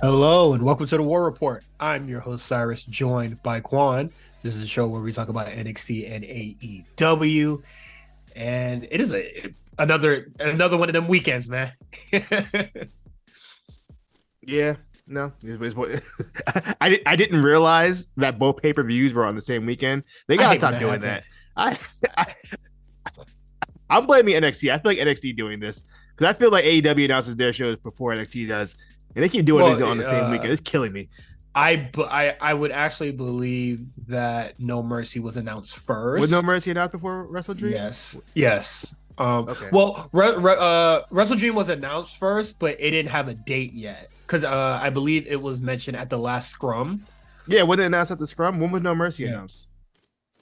Hello and welcome to the War Report. I'm your host Cyrus, joined by Quan. This is a show where we talk about NXT and AEW, and it is another one of them weekends, man. Yeah, no, I didn't realize that both pay-per-views were on the same weekend. They I gotta hate when stop that doing happens. that. I, I I'm blaming NXT. I feel like NXT doing this because I feel like AEW announces their shows before NXT does, and they keep doing Well, these on the same weekend. It's killing me. I would actually believe that No Mercy was announced Was No first. Mercy announced before WrestleDream? Yes, yes. Okay, Well, WrestleDream was announced first, but it didn't have a date yet because I believe it was mentioned at the last scrum. yeah. When they announced at the Scrum, when was No Mercy Yeah. announced?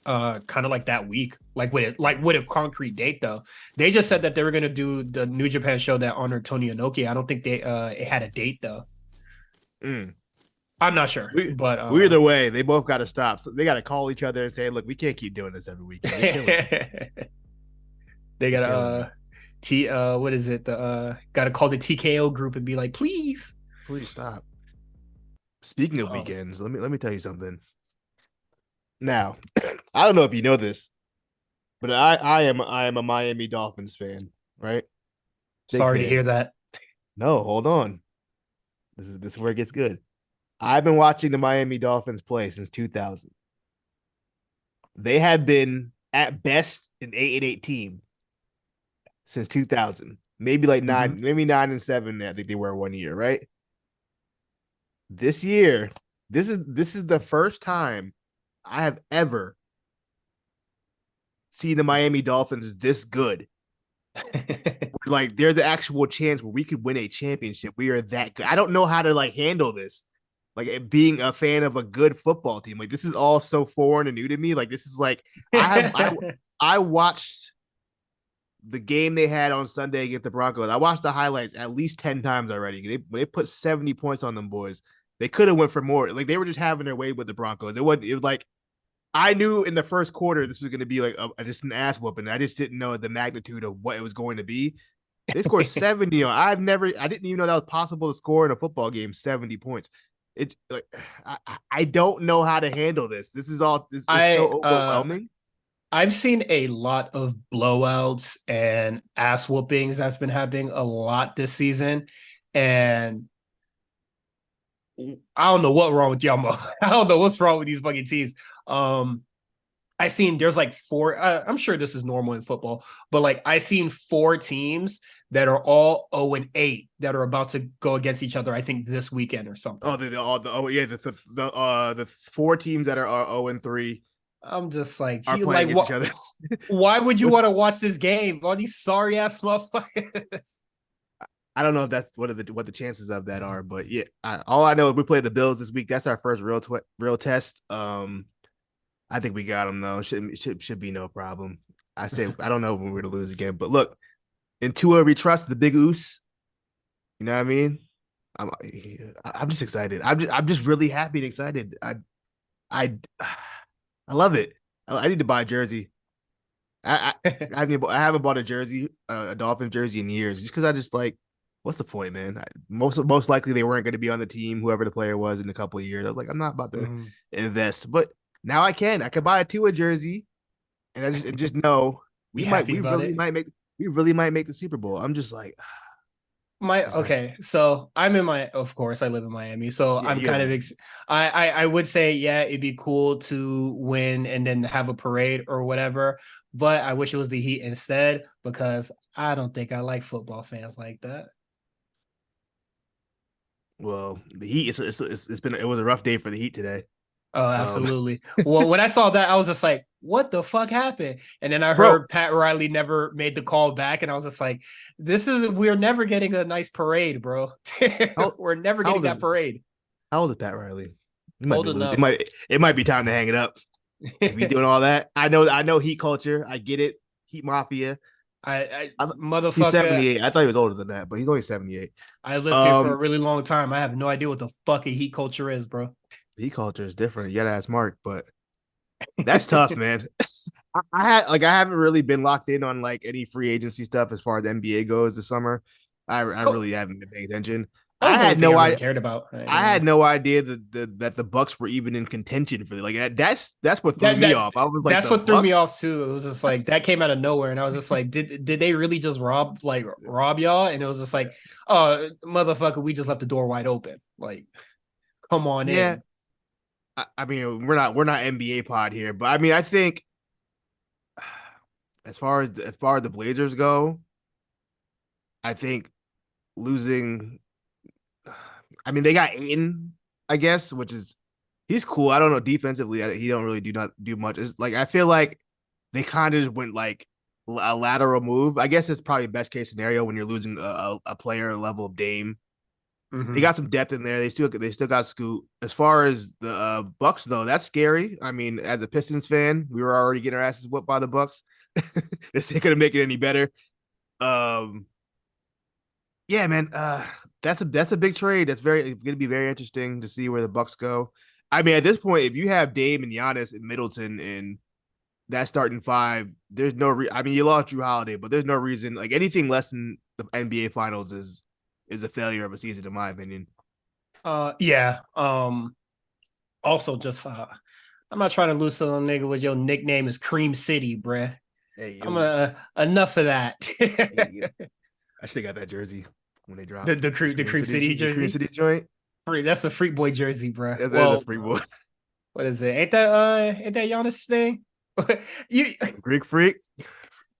Kind of like that week, like with a concrete date though. They just said that they were gonna do the New Japan show that honored Tony Inoki. I don't think they it had a date though. Mm. I'm not sure, We, but either way, they both got to stop. So they got to call each other and say, "Look, we can't keep doing this every weekend. You're killing me. they You're gotta killing me. T what is it? The gotta call the TKO group and be like, please. Please stop." Speaking of Oh, weekends, let me tell you something. Now, I don't know if you know this, but I am a Miami Dolphins fan, right? Big sorry to fan. hear that. No, hold on. This is where it gets good. I've been watching the Miami Dolphins play since 2000. They have been at best an 8-8 team since 2000. Maybe like Hmm. nine, maybe 9-7. I think they were one year, right? This year, this is the first time I have ever seen the Miami Dolphins this good. Like there's the actual chance where we could win a championship. We are that good. I don't know how to like handle this. Like being a fan of a good football team. Like this is all so foreign and new to me. Like this is like I watched the game they had on Sunday against the Broncos. I watched the highlights at least 10 times already. They put 70 points on them boys. They could have went for more. Like they were just having their way with the Broncos. It was like I knew in the first quarter this was going to be like just an ass whooping. I just didn't know the magnitude of what it was going to be. They scored 70 on. I didn't even know that was possible to score in a football game 70 points. It like I don't know how to handle this. This is I so overwhelming. I've seen a lot of blowouts and ass whoopings that's been happening a lot this season. And I don't know what's wrong with y'all. I don't know what's wrong with these fucking teams. Um, I seen there's like four. I'm sure this is normal in football, but like I seen four teams that are all 0-8 that are about to go against each other. I think this weekend or Oh, something. the four teams that are 0-3 I'm just like, are you playing like against each what? other. Why would you With want to watch this game? All these sorry ass motherfuckers. I don't know if that's what the chances of that are, but yeah, all I know is we play the Bills this week. That's our first real test. I think we got them though. Should be no problem. I say I don't know when we're gonna lose again, but look, in Tua we trust the big oos. You know what I mean? I'm I'm just excited. I'm just really happy and excited. I I love it. I need to buy a jersey. I I haven't bought a jersey, a Dolphin jersey in years, just because I just like, what's the point, man? Most likely they weren't going to be on the team, whoever the player was in a couple of years. I was like, I'm not about to Mhm. invest, but now I can buy a Tua jersey, and I just know Be happy about it. we really might make the Super Bowl. I'm just like, My it's not. okay, so I'm in my of course I live in Miami, so Yeah, I'm you have kind a of I would say yeah, it'd be cool to win and then have a parade or whatever, but I wish it was the Heat instead because I don't think I like football fans like that. well, the Heat. It was a rough day for the Heat today. Oh, Um, absolutely. Well, when I saw that, I was just like, what the fuck happened? And then I bro, heard Pat Riley never made the call back, and I was just like, we're never getting a nice parade, bro. how We're never how getting old is that parade. how old is Pat Riley? He might Old be losing. enough. It might be time to hang it up. If he doing all that, I know heat culture. I get it. Heat mafia. I I, he's motherfucker, 78. I thought he was older than that, but he's only 78. I lived here for a Um, really long time. I have no idea what the fuck a heat culture is, bro. heat culture is different. You gotta ask Mark, but that's tough, man. I haven't really been locked in on like any free agency stuff as far as the NBA goes this summer. I Oh, really haven't been paying attention. That I was the only had thing I no really idea. cared about. I ain't I gonna had lie. no idea that the Bucks were even in contention for like that. That's what threw That me that off. I was like, that's the what threw me Bucks. off too. It was just like that came out of nowhere, and I was just like, did they really just rob y'all? And it was just like, oh motherfucker, we just left the door wide open. Like, come on Yeah, in. I mean, we're not NBA pod here, but I mean, I think as far as the Blazers go, I think losing. I mean, they got Aiden, I guess, which is he's cool. I don't know defensively, he don't really not do much. It's like I feel like they kind of just went like a lateral move. I guess it's probably best case scenario when you're losing a player level of Dame. They Hmm. got some depth in there. They still got Scoot. As far as the Bucks though, that's scary. I mean, as a Pistons fan, we were already getting our asses whooped by the Bucks. This ain't gonna make it any better. Um, yeah, man. That's a big trade. It's gonna be very interesting to see where the Bucks go. I mean, at this point, if you have Dame and Giannis and Middleton and that starting five, there's no I mean, you lost Drew Holiday, but there's no reason like anything less than the NBA Finals is a failure of a season, in my opinion. Yeah. Also just I'm not trying to lose to a nigga with your nickname is Cream City, bruh. Hey, I'm yo, enough of that. hey, I should have got that jersey when they the dropped the the cream the Cream Cream City, City the Cream jersey. City joint. That's the Freak Boy jersey, bruh. That is a Well, free boy. what is it? Ain't that Giannis thing? you Greek freak.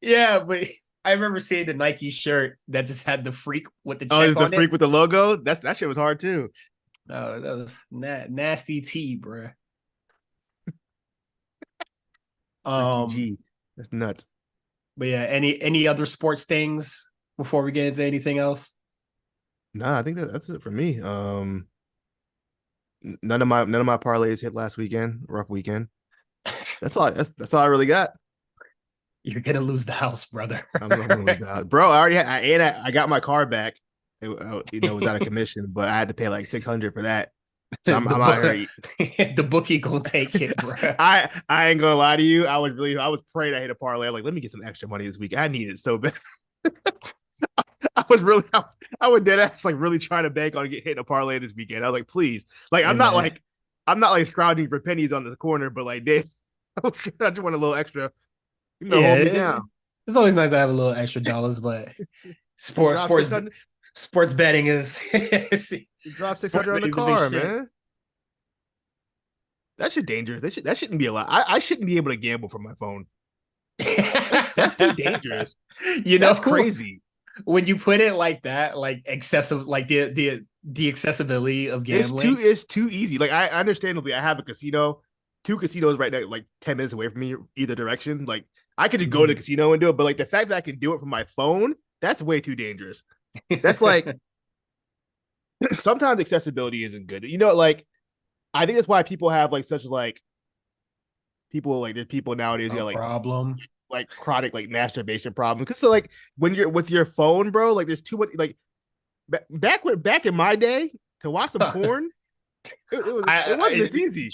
Yeah, but I remember seeing the Nike shirt that just had the freak with the Oh, is check the on it. freak with the logo? That shit was hard too. Oh, that was nasty T, bruh. Freaky Um, G. That's nuts. but yeah, any other sports things before we get into anything else? Nah, I think that's it for me. None of my parlays hit last weekend. Rough weekend. That's all I really got. You're gonna lose the house, brother. I'm gonna lose out, bro. I already I got my car back. It was out of commission, but I had to pay like 600 for that. So the I'm out here. the bookie gonna take it, bro. I ain't gonna lie to you. I was praying I hit a parlay. I'm like, let me get some extra money this week. I need it so bad. I was really I would dead ass like really trying to bank on hitting a parlay this weekend. I was like, please. Like Hey man, I'm not like scrounging for pennies on the corner, but like this, I just want a little extra, yeah, hold me down. it's always nice to have a little extra dollars, but You sports drop sports 600. sports betting is You drop six sports hundred on the betting is the big car, shit. man. That shit dangerous. That shouldn't be allowed. I shouldn't be able to gamble from my phone. That's too dangerous. You That's know, crazy. when you put it like that, like excessive, like the accessibility of gambling. It's too easy. Like I understandably, I have a casino, two casinos right now, like 10 minutes away from me, either direction. Like I could just go to the Mhm. casino and do it, but like the fact that I can do it from my phone, that's way too dangerous. That's like sometimes accessibility isn't good. Like I think that's why people have like such like people like there's people nowadays who A have problem. like chronic like masturbation problems. Cause so like when you're with your phone, bro, like there's too much like back in my day to watch some porn, it wasn't this easy.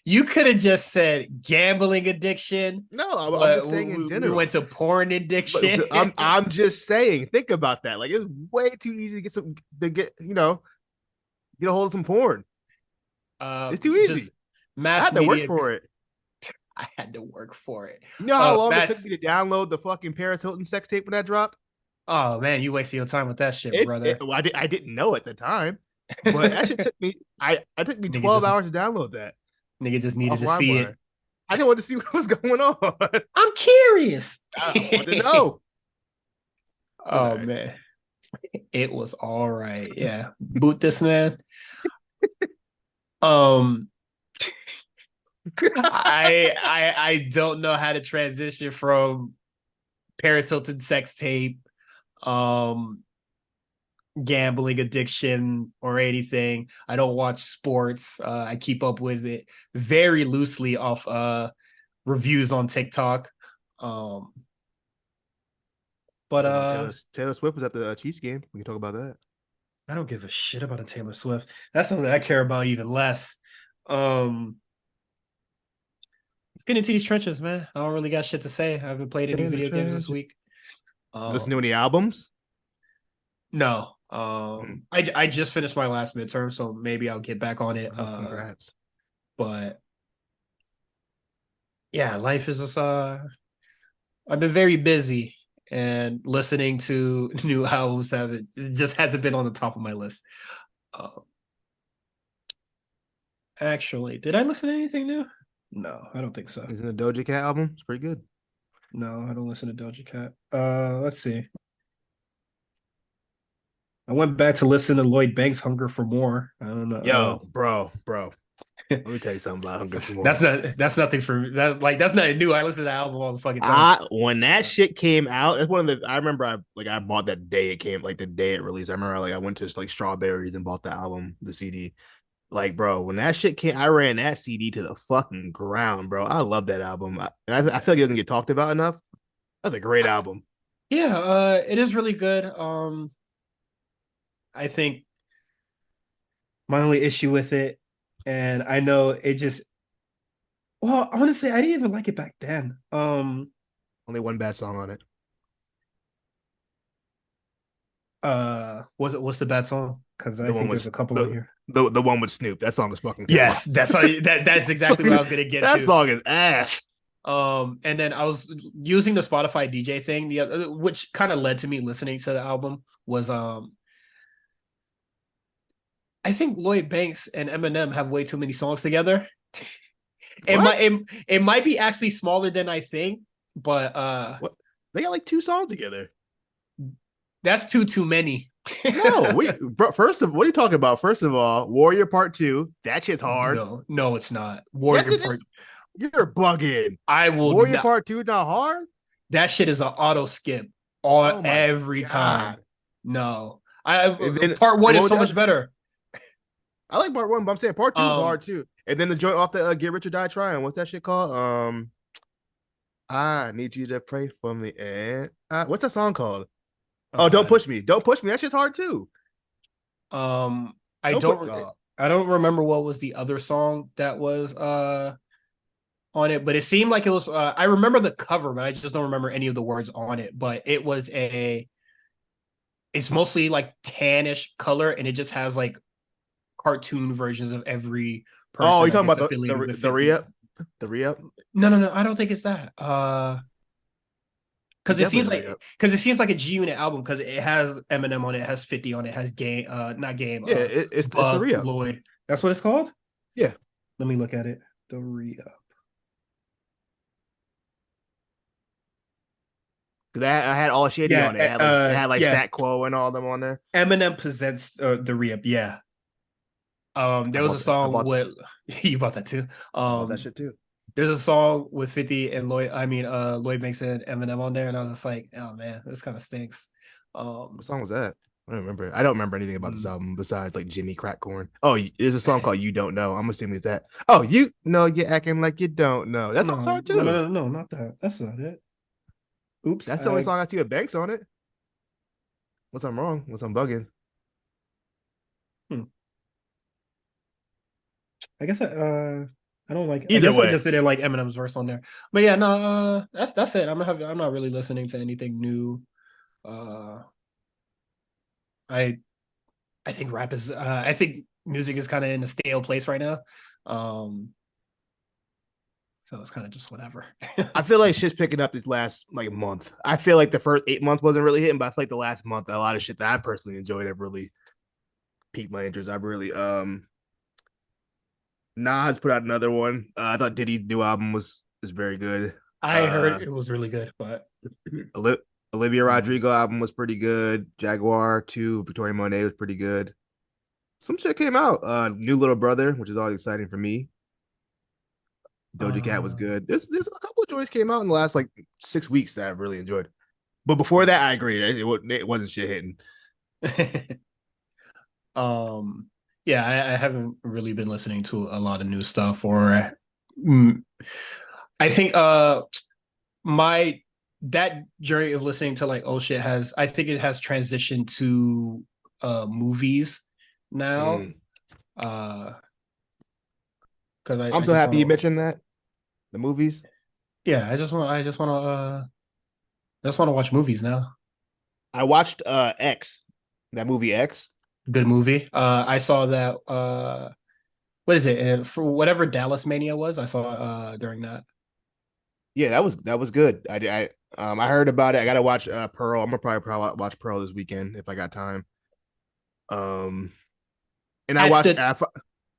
You could have just said gambling addiction, No, I'm but just saying in we went general. to porn But addiction. I'm just saying, think about that. Like it's way too easy to get a hold of some porn. It's too Just easy. I mass had to work media. for it. I had to work for it. You know how long it took Mass. me to download the fucking Paris Hilton sex tape when that dropped? Oh man, you wasted your time with that shit, It brother. well, I didn't know at the time, but that shit took me. I took me nigga 12 just hours to download that nigga just needed off to see it. LimeWire. I just wanted to see what was going on. I'm curious. I wanted to know. It was all Oh right. man, it was all right. Yeah, boot this man. Um, I don't know how to transition from Paris Hilton sex tape, um, gambling addiction, or anything. I don't watch sports. I keep up with it very loosely off reviews on TikTok. Um, but Taylor Swift was at the Chiefs game. We can talk about that. I don't give a shit about a Taylor Swift. That's something I care about even less. Um, let's get into these trenches, man. I don't really got shit to say. I haven't played any In the video games this trenches. week. You listen to Um, any albums? no. I just finished my last midterm, so maybe I'll get back on it. Oh, congrats. But yeah, life is just I've been very busy and listening to new albums haven't it just hasn't been on the top of my list. Uh, Actually, did I listen to anything new? No, I don't think so. Isn't the Doja Cat album? It's pretty good. No, I don't listen to Doja Cat. Let's see. I went back to listen to Lloyd Banks' "Hunger for More." I don't know. Yo, bro. Let me tell you something about Hunger for More. That's nothing for that. Like that's not new. I listen to the album all the fucking time. When that shit came out, it's one of the I remember I bought that day it came, like the day it released. I remember I went to like Strawberries and bought the album, the CD. Like, bro, when that shit came, I ran that CD to the fucking ground, bro. I love that album. I feel like it doesn't get talked about enough. That's a great album. Yeah, it is really good. I think my only issue with it, and I know it just well, honestly, I didn't even like it back then. Only one bad song on it. What's the bad song? Because I The one think there's was a couple on here. the one with Snoop. That song is fucking Yes, that's exactly what I was gonna get that to. song is ass. And then I was using the Spotify DJ thing, which kind of led to me listening to the album was I think Lloyd Banks and Eminem have way too many songs together. It might be actually smaller than I think, but what? They got like 2 songs together. That's too many. No, bro. What are you talking about? First of all, Warrior Part 2. That shit's hard. No, it's not. Warrior yes, Part. You're bugging. I will. Warrior Part 2 not hard. That shit is an auto skip every time. No, Part 1 is so much better. I like Part 1, but I'm saying Part 2 is hard too. And then the joint off the Get Rich or Die Trying. What's that shit called? I need you to pray for me. And what's that song called? Oh, Don't Push Me. Don't Push Me. That shit's hard too. I don't remember what was the other song that was on it, but it seemed like it was I remember the cover, but I just don't remember any of the words on it. But it's mostly like tannish color, and it just has like cartoon versions of every person. Oh, you're talking about the re-up? The re-up? No, I don't think it's that. Because it seems like a G Unit album because it has Eminem on it, has 50 on it, has Game, not Game. Yeah, it's the re-up. Lloyd. That's what it's called? Yeah. Let me look at it. The re-up. That I had All Shady on it. It had like Stat Quo and all them on there. Eminem presents the re-up. Yeah. There was a song with you bought that too. I bought that shit too. There's a song with 50 and Lloyd Banks and Eminem on there, and I was just like, oh man, this kind of stinks. What song was that? I don't remember. I don't remember anything about this album besides like Jimmy Crackcorn. Oh, there's a song called You Don't Know. I'm assuming it's that. Oh, you know you're acting like you don't know. That song's hard too. No, not that. That's not it. Oops. That's the only song I see with Banks on it. What's I'm wrong? What's I'm bugging? I guess I don't like. Either way, I just didn't like Eminem's verse on there. But yeah, no, that's it. I'm not really listening to anything new. I think rap is. I think music is kind of in a stale place right now. So it's kind of just whatever. I feel like shit's picking up this last like month. I feel like the first 8 months wasn't really hitting, but I feel like the last month, a lot of shit that I personally enjoyed have really piqued my interest. I've really Nas put out another one. I thought Diddy's new album was very good. I heard it was really good, but Olivia Rodrigo album was pretty good. Jaguar 2, Victoria Monet was pretty good. Some shit came out. New Little Brother, which is always exciting for me. Doja Cat was good. There's a couple of joints came out in the last like 6 weeks that I've really enjoyed. But before that, I agree. It wasn't shit hitting. Yeah, I haven't really been listening to a lot of new stuff, or I think that journey of listening to like oh shit I think it has transitioned to movies now. Because I'm so happy you mentioned that. The movies. Yeah, I just want to watch movies now. I watched X. That movie X. Good movie. I saw that. What is it? And for whatever Dallas Mania was, I saw during that. Yeah, that was good. I heard about it. I gotta watch Pearl. I'm gonna probably watch Pearl this weekend if I got time. Um, and I At watched. the Go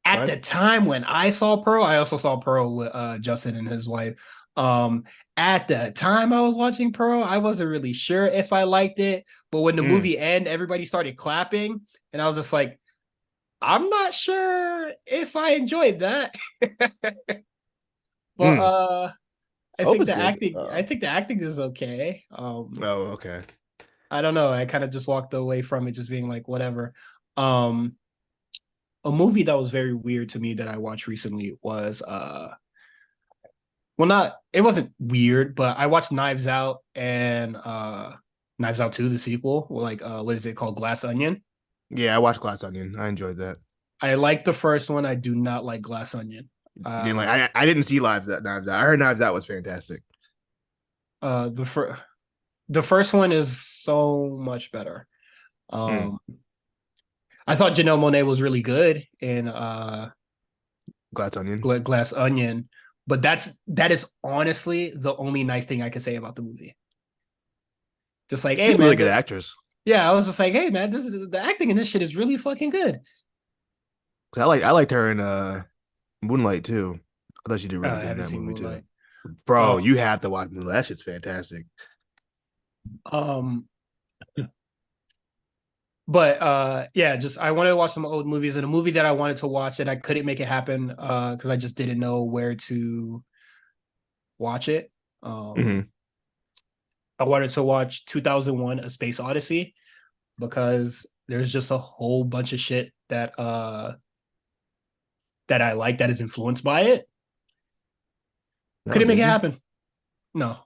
at ahead. the time when I saw Pearl, I also saw Pearl with Justin and his wife. Um, at the time I was watching Pearl, I wasn't really sure if I liked it, but when the Mm, movie ended, everybody started clapping, and I was just like, I'm not sure if I enjoyed that. But mm. Hope is good. I think the acting is okay. Oh, okay. I don't know. I kind of just walked away from it just being like whatever. Um, a movie that was very weird to me that I watched recently was well, not it wasn't weird, but I watched Knives Out and Knives Out 2, the sequel, like what is it called? Glass Onion. Yeah, I watched Glass Onion. I enjoyed that. I like the first one. I do not like Glass Onion. You didn't like? I didn't see Knives Out. I heard Knives Out was fantastic. Uh the fir- the first one is so much better. Mm. Um I thought Janelle Monáe was really good in Glass Onion. Glass Onion, but that is honestly the only nice thing I can say about the movie. Just like, hey She's a really man, good actress. yeah, I was just like, hey man, this is the acting in this shit is really fucking good. 'Cause I liked her in Moonlight too. I thought she did really I good in haven't that seen movie too. Moonlight. Bro, Um, you have to watch Moonlight. That shit's fantastic. um, but yeah, just I wanted to watch some old movies, and a movie that I wanted to watch and I couldn't make it happen because I just didn't know where to watch it. Hmm. I wanted to watch 2001: A Space Odyssey because there's just a whole bunch of shit that I like that is influenced by it. No, Couldn't make it Disney. happen. No,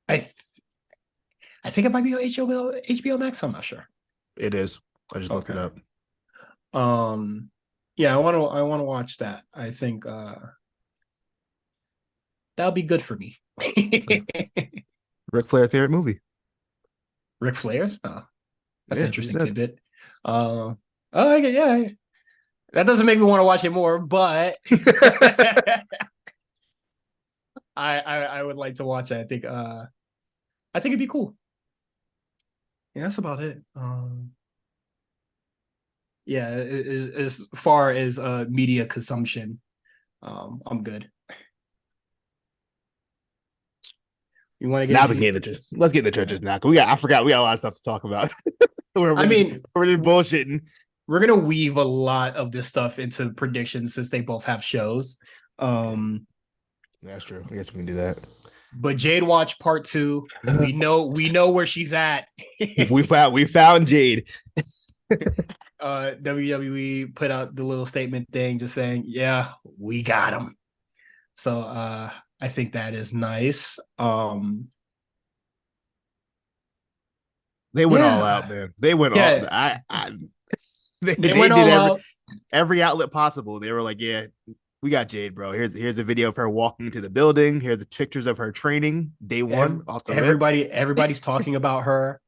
I I think it might be on HBO Max. I'm not sure. It is. I just looked it Okay. up. Um, yeah, I want to watch that. I think that'll be good for me. Ric Flair favorite movie. Ric Flair's? Oh, that's an Yeah, he interesting said. tidbit. Oh, yeah, that doesn't make me want to watch it more, but I would like to watch it. I think it'd be cool. Yeah, that's about it. Yeah, as far as media consumption, I'm good. You want to get Now we into can the get into churches? let's get into Yeah. churches now. I forgot we got a lot of stuff to talk about. I mean, We're just bullshitting. we're gonna weave a lot of this stuff into predictions since they both have shows. Um, That's true. I guess we can do that. but Jade Watch Part Two, we know where she's at. we found Jade. WWE put out the little statement thing, just saying, "Yeah, we got him." So I think that is nice. They went all out, Yeah, man. They went all. yeah, I they, they they went did all out. every outlet possible. They were like, yeah, we got Jade, bro. Here's a video of her walking into the building. Here's the pictures of her training day one off the rip. Everybody's talking about her.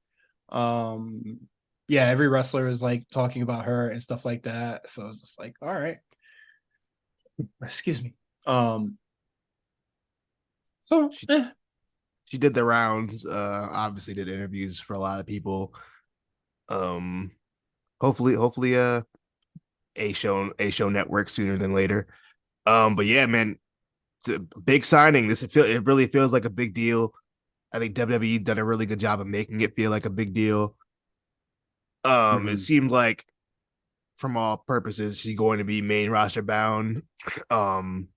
Um, yeah, every wrestler is like talking about her and stuff like that. So it's just like, all right, excuse me. So She she did the rounds. Obviously did interviews for a lot of people. Um, hopefully, a show network sooner than later. But yeah, man, it's a big signing. It really feels like a big deal. I think WWE done a really good job of making it feel like a big deal. It mhm. seemed like from all purposes she's going to be main roster bound. Um,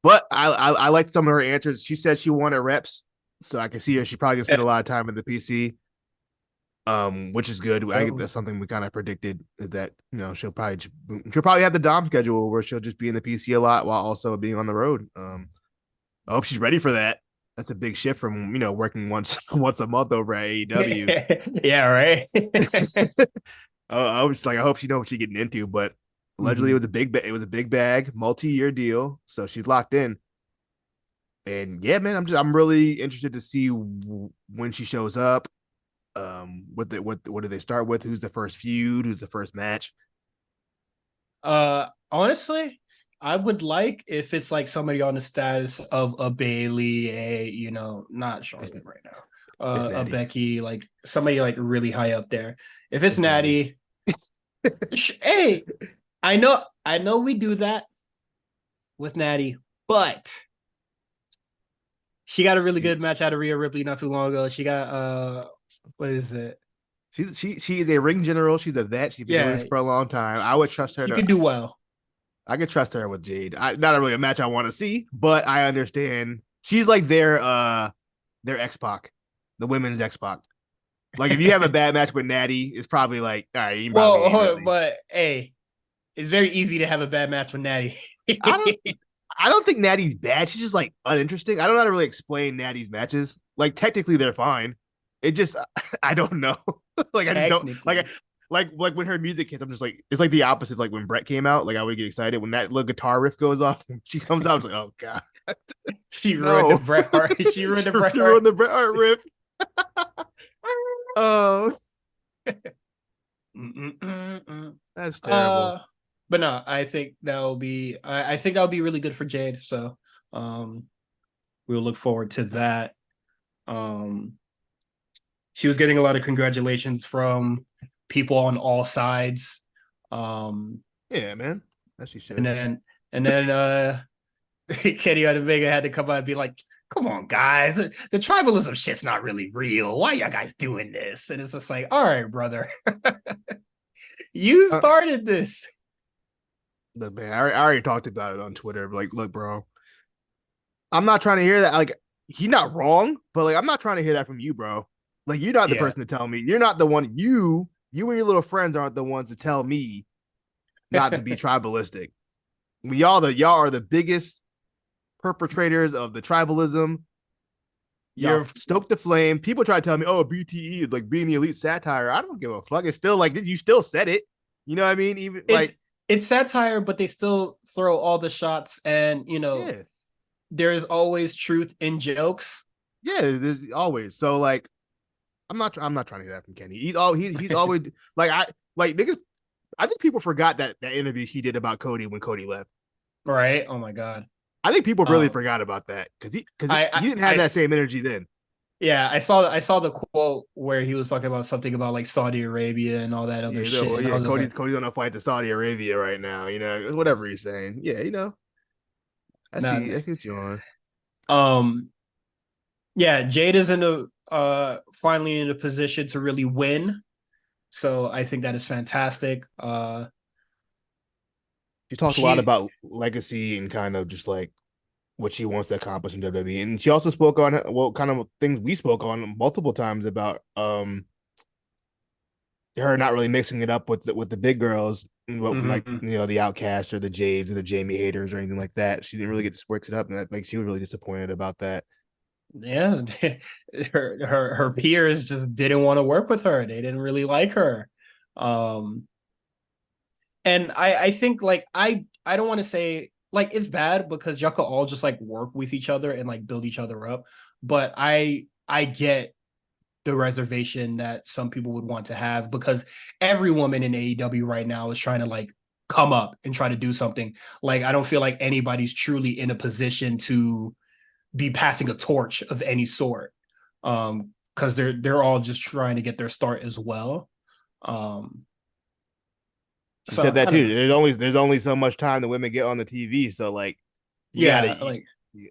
but I liked some of her answers. She said she wanted reps, so I can see her. She probably gonna spend a lot of time in the PC. Which is good. I think Oh, that's something we kind of predicted is that she'll probably have the Dom schedule where she'll just be in the PC a lot while also being on the road. I hope she's ready for that. That's a big shift from working once once a month over at AEW. yeah, right. I hope she knows what she's getting into. But allegedly, Mhm. it was a big bag, multi-year deal, so she's locked in. And yeah, man, I'm really interested to see when she shows up. What do they start with? Who's the first feud? Who's the first match? Honestly, I would like if it's like somebody on the status of a Bailey, not It's, Charlotte right now. it's A Natty. Becky, like somebody like really high up there. If it's It's Natty. Natty, hey, I know we do that with Natty, but she got a really She, good match out of Rhea Ripley not too long ago. She got what is it? she's a ring general. She's a vet. She's been doing Yeah, this for a long time. I would trust her she to. could do well. I could trust her with Jade. Not really a match I want to see, but I understand. She's like their X Pac, the women's X Pac. Like if you have a bad match with Natty, it's probably like, all right, you probably Well, ain't really. but hey, it's very easy to have a bad match with Natty. I don't I don't think Natty's bad. She's just like uninteresting. I don't know how to really explain Natty's matches. Like technically they're fine. It just I don't know. Like I just don't Technically. like when her music hits, I'm just like it's like the opposite. Like when Brett came out, like I would get excited when that little guitar riff goes off. When she comes out, I was like, oh god, She ruined the no. Bret Hart. She ruined the Bret She Hart. ruined the Bret Hart riff. Oh, that's terrible. uh, but no, I think that'll be. I think that'll be really good for Jade. So, we'll look forward to that. Um, she was getting a lot of congratulations from people on all sides. Um, Yeah, man. As she and should. then and then Kenny Omega had to come out and be like, "Come on, guys, the tribalism shit's not really real. Why y'all guys doing this?" And it's just like, "All right, brother, you Uh, started this." look, man, I already talked about it on Twitter. Like, look, bro, I'm not trying to hear that. Like, he's not wrong, but like, I'm not trying to hear that from you, bro. Like, you're not the Yeah. person to tell me. You're not the one. You and your little friends aren't the ones to tell me not to be tribalistic. Y'all are the biggest perpetrators of the tribalism. Y'all You're stoke the flame. People try to tell me, oh, BTE is like being the elite satire. I don't give a fuck. It's still like you still said it. You know what I mean? Even it's like, it's satire, but they still throw all the shots, and yeah, there is always truth in jokes. yeah. There's always so like I'm not trying to hear that from Kenny. He's always like niggas. I think people forgot that interview he did about Cody when Cody left. Right? Oh my god. I think people really Um, forgot about that because I, he I, didn't have I, that same energy then. yeah, I saw the quote where he was talking about something about like Saudi Arabia and all that other Yeah, shit, and I yeah. was just like, Cody's on a flight to Saudi Arabia right now. You know, whatever he's saying. Yeah, you know, nah. I see what you're on. Um, yeah, Jade is in a finally in a position to really win, so I think that is fantastic. She talked a lot She about legacy and kind of just like what she wants to accomplish in WWE, and she also spoke on kind of things we spoke on multiple times about her not really mixing it up with the big girls, like mhm. the Outcasts or the Jades or the Jamie Haters or anything like that. She didn't really get to mix it up, and like she was really disappointed about that. Yeah, her peers just didn't want to work with her. They didn't really like her. Um, and I think like I don't want to say like it's bad because y'all could all just like work with each other and like build each other up. But I get the reservation that some people would want to have because every woman in AEW right now is trying to like come up and try to do something. Like I don't feel like anybody's truly in a position to be passing a torch of any sort. Because they're all just trying to get their start as well. Um, She said so that I don't too. know. There's only so much time the women get on the TV, so like you gotta Yeah, like you,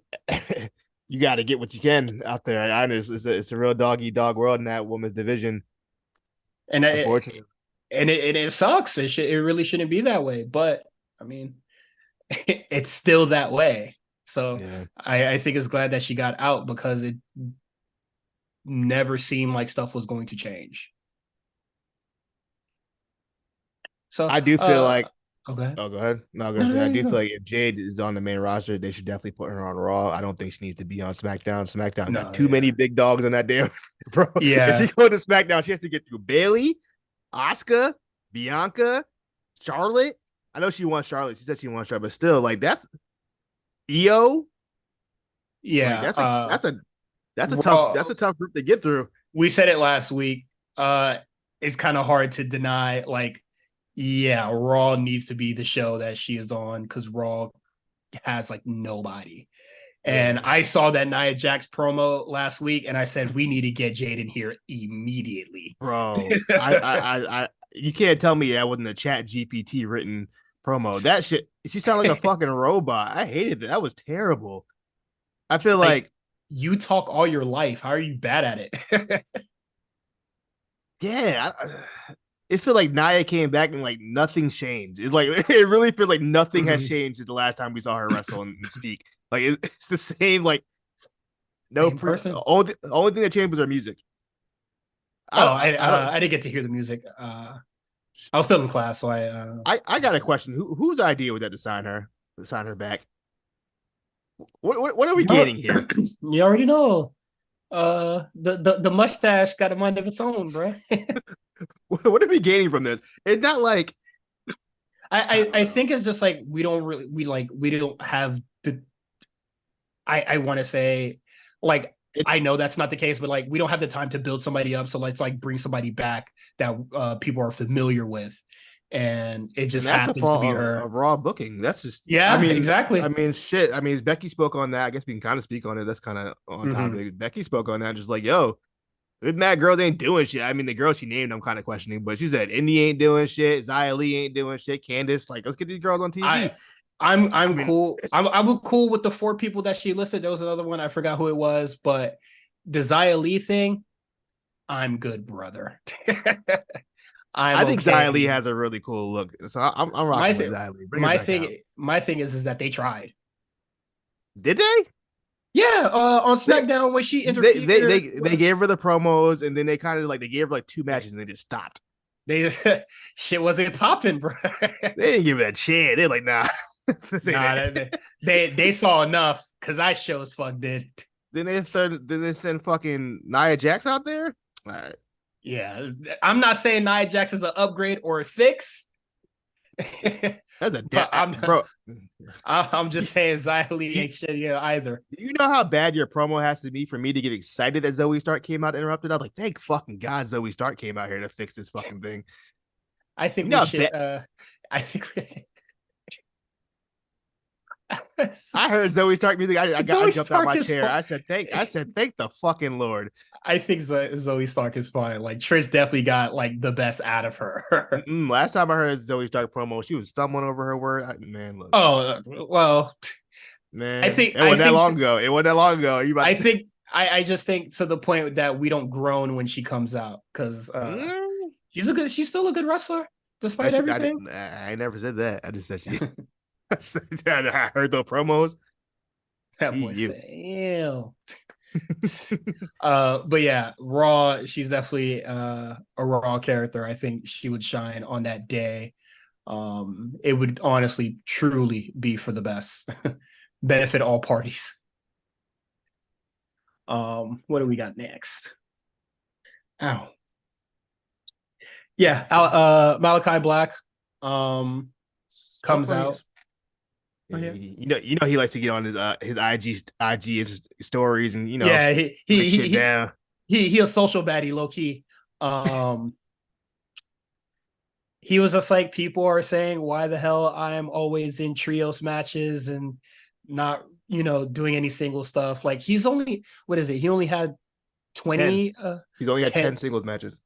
you gotta get what you can out there. I know it's a real dog eat dog world in that women's division, and it, unfortunately. and it sucks. It really shouldn't be that way. But I mean, it's still that way. So Yeah, I think it's glad that she got out because it never seemed like stuff was going to change. So I do feel like. okay. Oh, go ahead. No, I was No, gonna say no, I you do feel go. like if Jade is on the main roster, they should definitely put her on Raw. I don't think she needs to be on SmackDown. SmackDown got No, too many yeah. big dogs on that damn bro. If she Yeah. goes to SmackDown, she has to get through Bailey, Asuka, Bianca, Charlotte. I know she wants Charlotte. She said she wants Charlotte, but still, like that's EO. Like Yeah. that's a Raw tough group to get through. we said it last week. uh, it's kind of hard to deny. Like, yeah, Raw needs to be the show that she is on because Raw has like nobody. And Yeah, I saw that Nia Jax promo last week, and I said we need to get Jade in here immediately. bro. You can't tell me that wasn't a Chat GPT written promo. That shit, she sounded like a fucking robot. I hated that. That was terrible. I feel Like like, you talk all your life. How are you bad at it? yeah, it feel like Nia came back and like nothing changed. It's like it really feels like nothing has changed since the last time we saw her wrestle and speak. Like it's the same. Like no In person. only thing that changed was her music. Oh, I don't. I didn't get to hear the music. I was still in class, so I got a question. Whose idea was that to sign her back? What are we you gaining here? you already know. The mustache got a mind of its own, bro. What are we gaining from this? It's not like I don't I know. think it's just like we don't have the I want to say like It's I know that's not the case, but like we don't have the time to build somebody up. So let's like bring somebody back that people are familiar with, and it and just that's the happens to be fault her. of Raw booking. That's just. Yeah, exactly. Shit. I mean, Becky spoke on that. I guess we can kind of speak on it. That's kind of on Hmm. topic. Becky spoke on that, just like, yo, good mad girls ain't doing shit. I mean, the girl she named, I'm kind of questioning, but she said Indy ain't doing shit, Xia Li ain't doing shit, Candice, like, let's get these girls on I TV. I I'm mean, cool. I'm cool with the four people that she listed. There was another one I forgot who it was, but the Xia Li thing, I'm good, brother. I'm I think Xia Li okay. has a really cool look, so I'm My rocking with thing, Xia Li. Bring it back out. my thing is that they tried. Did they? Yeah, on They SmackDown when she interfered. they gave her the promos, and then they kind of like they gave her like two matches, and they just stopped. They shit wasn't popping, bro. They didn't give it a chance. They're like, nah, this ain't Nah, it. they saw enough because I show as fuck did. Then they send fucking Nia Jax out there. All right, Yeah, I'm not saying Nia Jax is an upgrade or a fix, that's a but bro. I'm just saying Xia Li You, ain't shit yeah, either. you know how bad your promo has to be for me to get excited that Zoe Stark came out and interrupted? I was like, thank fucking God Zoe Stark came out here to fix this fucking thing. I You think know we how should. bad I think I heard Zoe Stark music. I Zoe jumped out Stark my is chair. fun. I said thank the fucking Lord. I think Zoe Stark is fine. Like Trish definitely got like the best out of her. Last time I heard Zoe Stark promo, she was stumbling over her word. Man, look, Oh well, man, it I wasn't that think long ago. It wasn't that long ago. You about to I say? think I just think to the point that we don't groan when she comes out because Mm, she's still a good wrestler despite I, everything. I never said that. I just said she. I heard the promos. That boy You. said, ew. But yeah, Raw, she's definitely a Raw character. I think she would shine on that day. It would honestly truly be for the best. Benefit all parties. What do we got next? Ow. Yeah, Malachi Black Spoke comes on out. it. Oh yeah. You know he likes to get on his IG stories and Yeah, break shit down. he a social baddie, low key. Um he was just like people are saying why the hell I am always in trios matches and not doing any single stuff. Like he's only what is it? He only had 10. 20 He's only had 10 10. singles matches.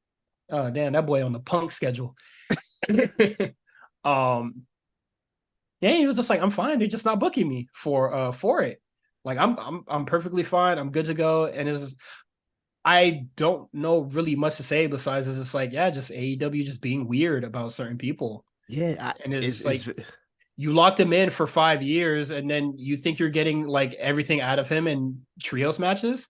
Oh damn, that boy on the punk schedule. um yeah, he was just like, I'm fine. They're just not booking me for it. Like I'm perfectly fine. I'm good to go. And it's I don't know really much to say besides it's just like, yeah, just AEW just being weird about certain people. Yeah, And it's it's like you locked him in for 5 years and then you think you're getting like everything out of him in trios matches.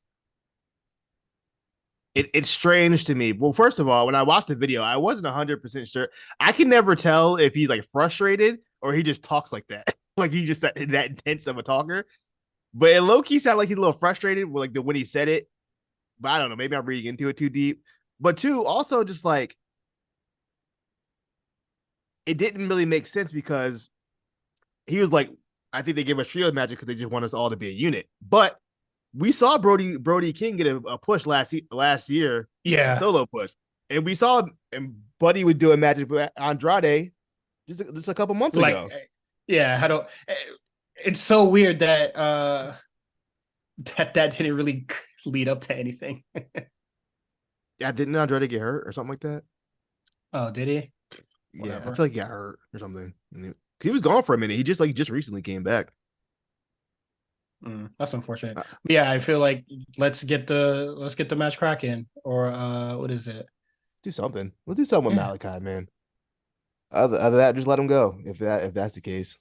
it's strange to me. Well, first of all, when I watched the video, I wasn't 100% sure. I can never tell if he's like frustrated or he just talks like that. Like he just that intense of a talker. But it low key sounded like he's a little frustrated with like the when he said it. But I don't know. Maybe I'm reading into it too deep. But two, also just like it didn't really make sense because he was like, I think they gave us trio magic because they just want us all to be a unit. But we saw Brody King get a push last year, a Yeah. solo push. And we saw and Buddy would do a match with Andrade just a couple months Like, ago. yeah, how do it's so weird that that didn't really lead up to anything. Yeah, didn't Andrade get hurt or something like that? Oh, did he? Yeah, I Whatever. feel like he got hurt or something. And he was gone for a minute. He just recently came back. That's unfortunate. Uh, But yeah, I feel like let's get the match cracking. Or what is it? do something. We'll do something with Yeah. Malachi, man. Other than that, just let him go if that's the case.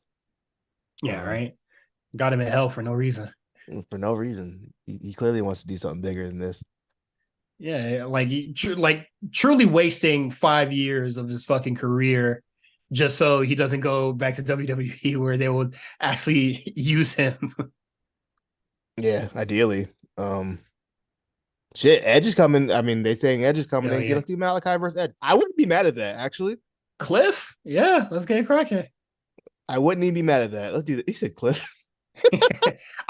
Yeah, Um, right. Got him in hell for no reason. for no reason. He clearly wants to do something bigger than this. Yeah, like truly wasting 5 years of his fucking career just so he doesn't go back to WWE where they would actually use him. Yeah, ideally. Shit, Edge is coming. I mean, they saying Edge is coming Hell in. Get yeah. us do Malachi versus Edge. I wouldn't be mad at that, actually. Cliff? Yeah, let's get it cracking. I wouldn't even be mad at that. Let's do that. He said Cliff. He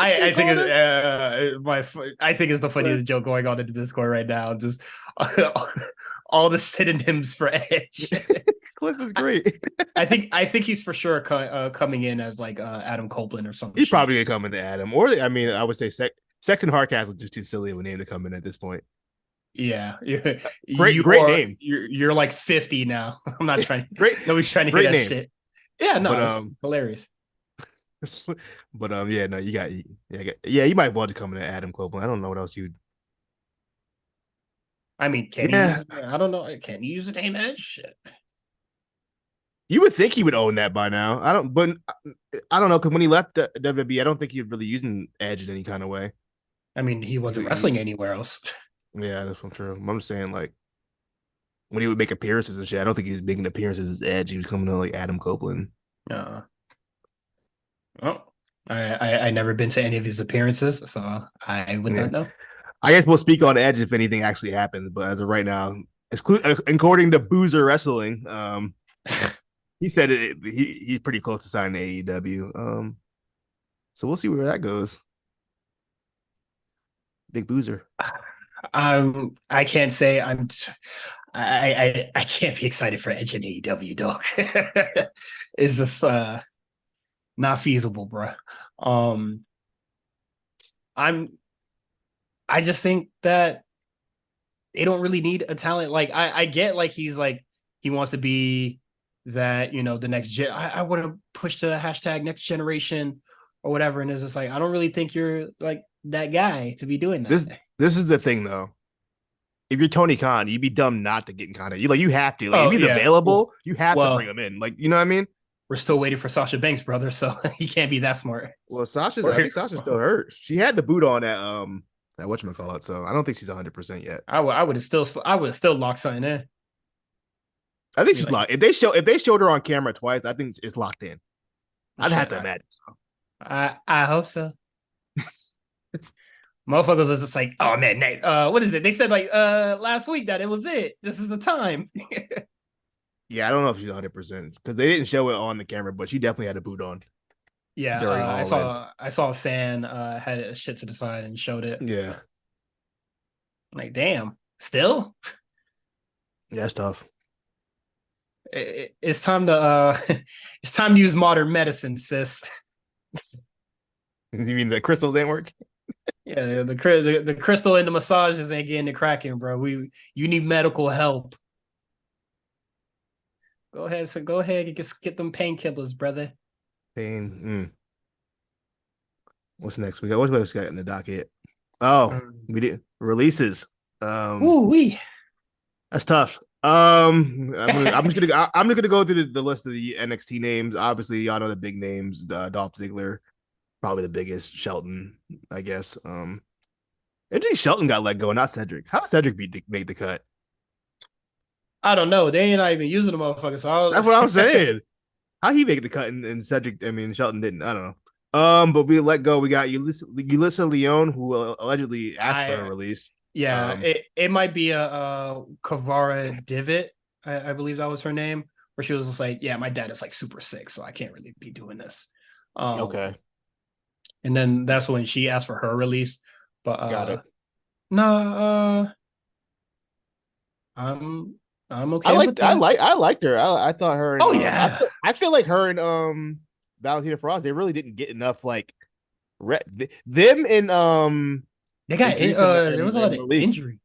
I think called it's him I think it's the Cliff. funniest joke going on in the Discord right now. Just all the synonyms for Edge. Cliff is great. I think he's for sure coming in as like Adam Copeland or some He's shit. probably gonna come into Adam, or I mean, I would say Sexton Hardcastle is just too silly of a name to come in at this point. Yeah, Great, you great are name. you're like 50 now. I'm not trying. Great, Nobody's trying to hear great that name. shit. Yeah, But no, it's hilarious. yeah, no, you got yeah, you might want to come in at Adam Copeland. I don't know what else you'd. I mean, can he Yeah, use? I don't know. Can he use the name Edge? Shit. you would think he would own that by now. I don't, but I don't know because when he left the WWE, I don't think he was really using Edge in any kind of way. I mean, he wasn't wrestling anywhere else. Yeah, that's not true. I'm just saying, like when he would make appearances and shit, I don't think he was making appearances as Edge. He was coming to like Adam Copeland. Uh, well, I never been to any of his appearances, so I would Yeah. not know. I guess we'll speak on Edge if anything actually happens. But as of right now, according to Boozer Wrestling, he said he's pretty close to signing AEW. So we'll see where that goes. Big Boozer. I can't say I can't be excited for Edge and AEW, dog. It's just not feasible, bro. Um, I'm I just think that they don't really need a talent. Like I get like he's like he wants to be that, the next gen. I would have pushed to the hashtag next generation or whatever. And it's just like I don't really think you're like that guy to be doing that. This is the thing though. If you're Tony Khan, you'd be dumb not to get in contact. You have to. Like if Oh he's yeah. available, you have to bring Well, him in. Like you know what I mean? we're still waiting for Sasha Banks, brother, so he can't be that smart. Well, Or I think Sasha's still hurt. She had the boot on at whatchamacallit, so I don't think she's 100% yet. I would have still locked something in. I think Be she's like, locked. If they showed her on camera twice, I think it's locked in. I'd have shit, to imagine so. I hope so. Motherfuckers was just like, oh man, Nate, what is it? They said like last week that it was it. This is the time. Yeah, I don't know if she's 100% because they didn't show it on the camera, but she definitely had a boot on Yeah, during I All In. saw I saw a fan had a shit to the side and showed it. Yeah, Like, damn, still? yeah, that's tough. It's time to it's time to use modern medicine, sis. You mean the crystals ain't work? Yeah, the crystal and the massages ain't getting the cracking, bro. You need medical help. Go ahead and get them painkillers, brother. Pain. What's next? What else we got in the docket? Oh, we did releases. Ooh wee. That's tough. I'm just gonna go through the list of the NXT names. Obviously, y'all know the big names. Dolph Ziggler, probably the biggest. Shelton, I guess. I think Shelton got let go, not Cedric. How did Cedric make the cut? I don't know. They ain't not even using the motherfucker. That's what I'm saying. How he make the cut and Cedric? I mean, Shelton didn't. I don't know. But we let go. We got Ulissa Leon, who allegedly asked for a release. Yeah, it might be a Kavara Divot, I believe that was her name, where she was just like, yeah, my dad is like super sick, so I can't really be doing this. Okay. And then that's when she asked for her release. But got it. no, I'm I'm okay with that. I liked her. I thought her and Oh yeah, I feel like her and Valentina Frost, they really didn't get enough like them and they got Idris there was a lot and of Malik. injury.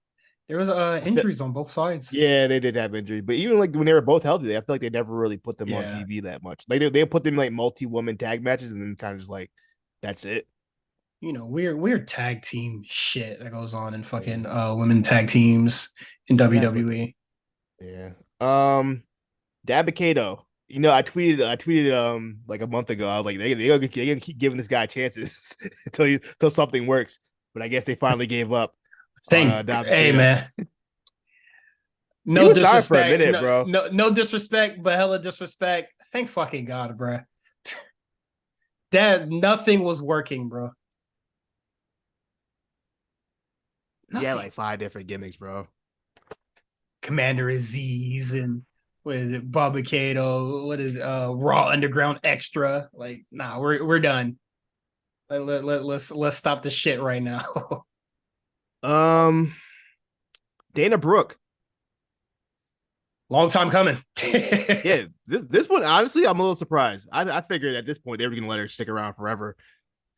There was I feel, injuries on both sides. yeah, they did have injury, but even like when they were both healthy, I feel like they never really put them on Yeah, TV that much. Like they put them in, like multi-woman tag matches and then kind of just like that's it. weird tag team shit that goes on in Yeah, fucking women tag teams in exactly. WWE. Yeah. Dabicado. I tweeted like a month ago. I was like, they gonna keep giving this guy chances until something works. But I guess they finally gave up on Hey Dabicado. man, He no was signed for a disrespect, minute, bro. no disrespect, but hella disrespect. Thank fucking God, bro. That nothing was working, bro. He had Nothing. like 5 different gimmicks, bro. Commander Aziz and what is it, Bobby Cato? What is Raw Underground Extra? Like, nah, we're done. Let's stop the shit right now. Um, Dana Brooke. Long time coming. Yeah, this one honestly, I'm a little surprised. I figured at this point they were gonna let her stick around forever.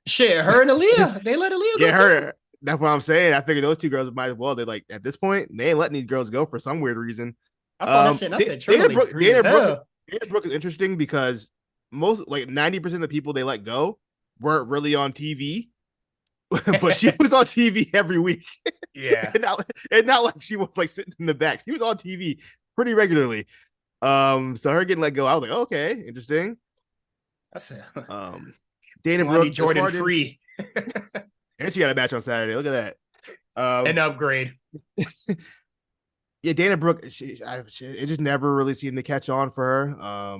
Shit, her and Aaliyah. They let Aaliyah Yeah, go too. her. That's what I'm saying. I figured those two girls might as well. They like at this point they ain't letting these girls go for some weird reason. I saw that shit and I said Dana Triple H Brooke, green as hell. Dana Brooke is interesting because most like 90% of the people they let go weren't really on TV, but she was on TV every week, Yeah. and not like she was like sitting in the back. She was on TV pretty regularly. So her getting let go, I was like, okay, interesting. I said Um, Dana Lonnie Brooke, as Jordan far as free. and she got a match on Saturday. Look at that. An upgrade. Yeah, Dana Brooke, it just never really seemed to catch on for her.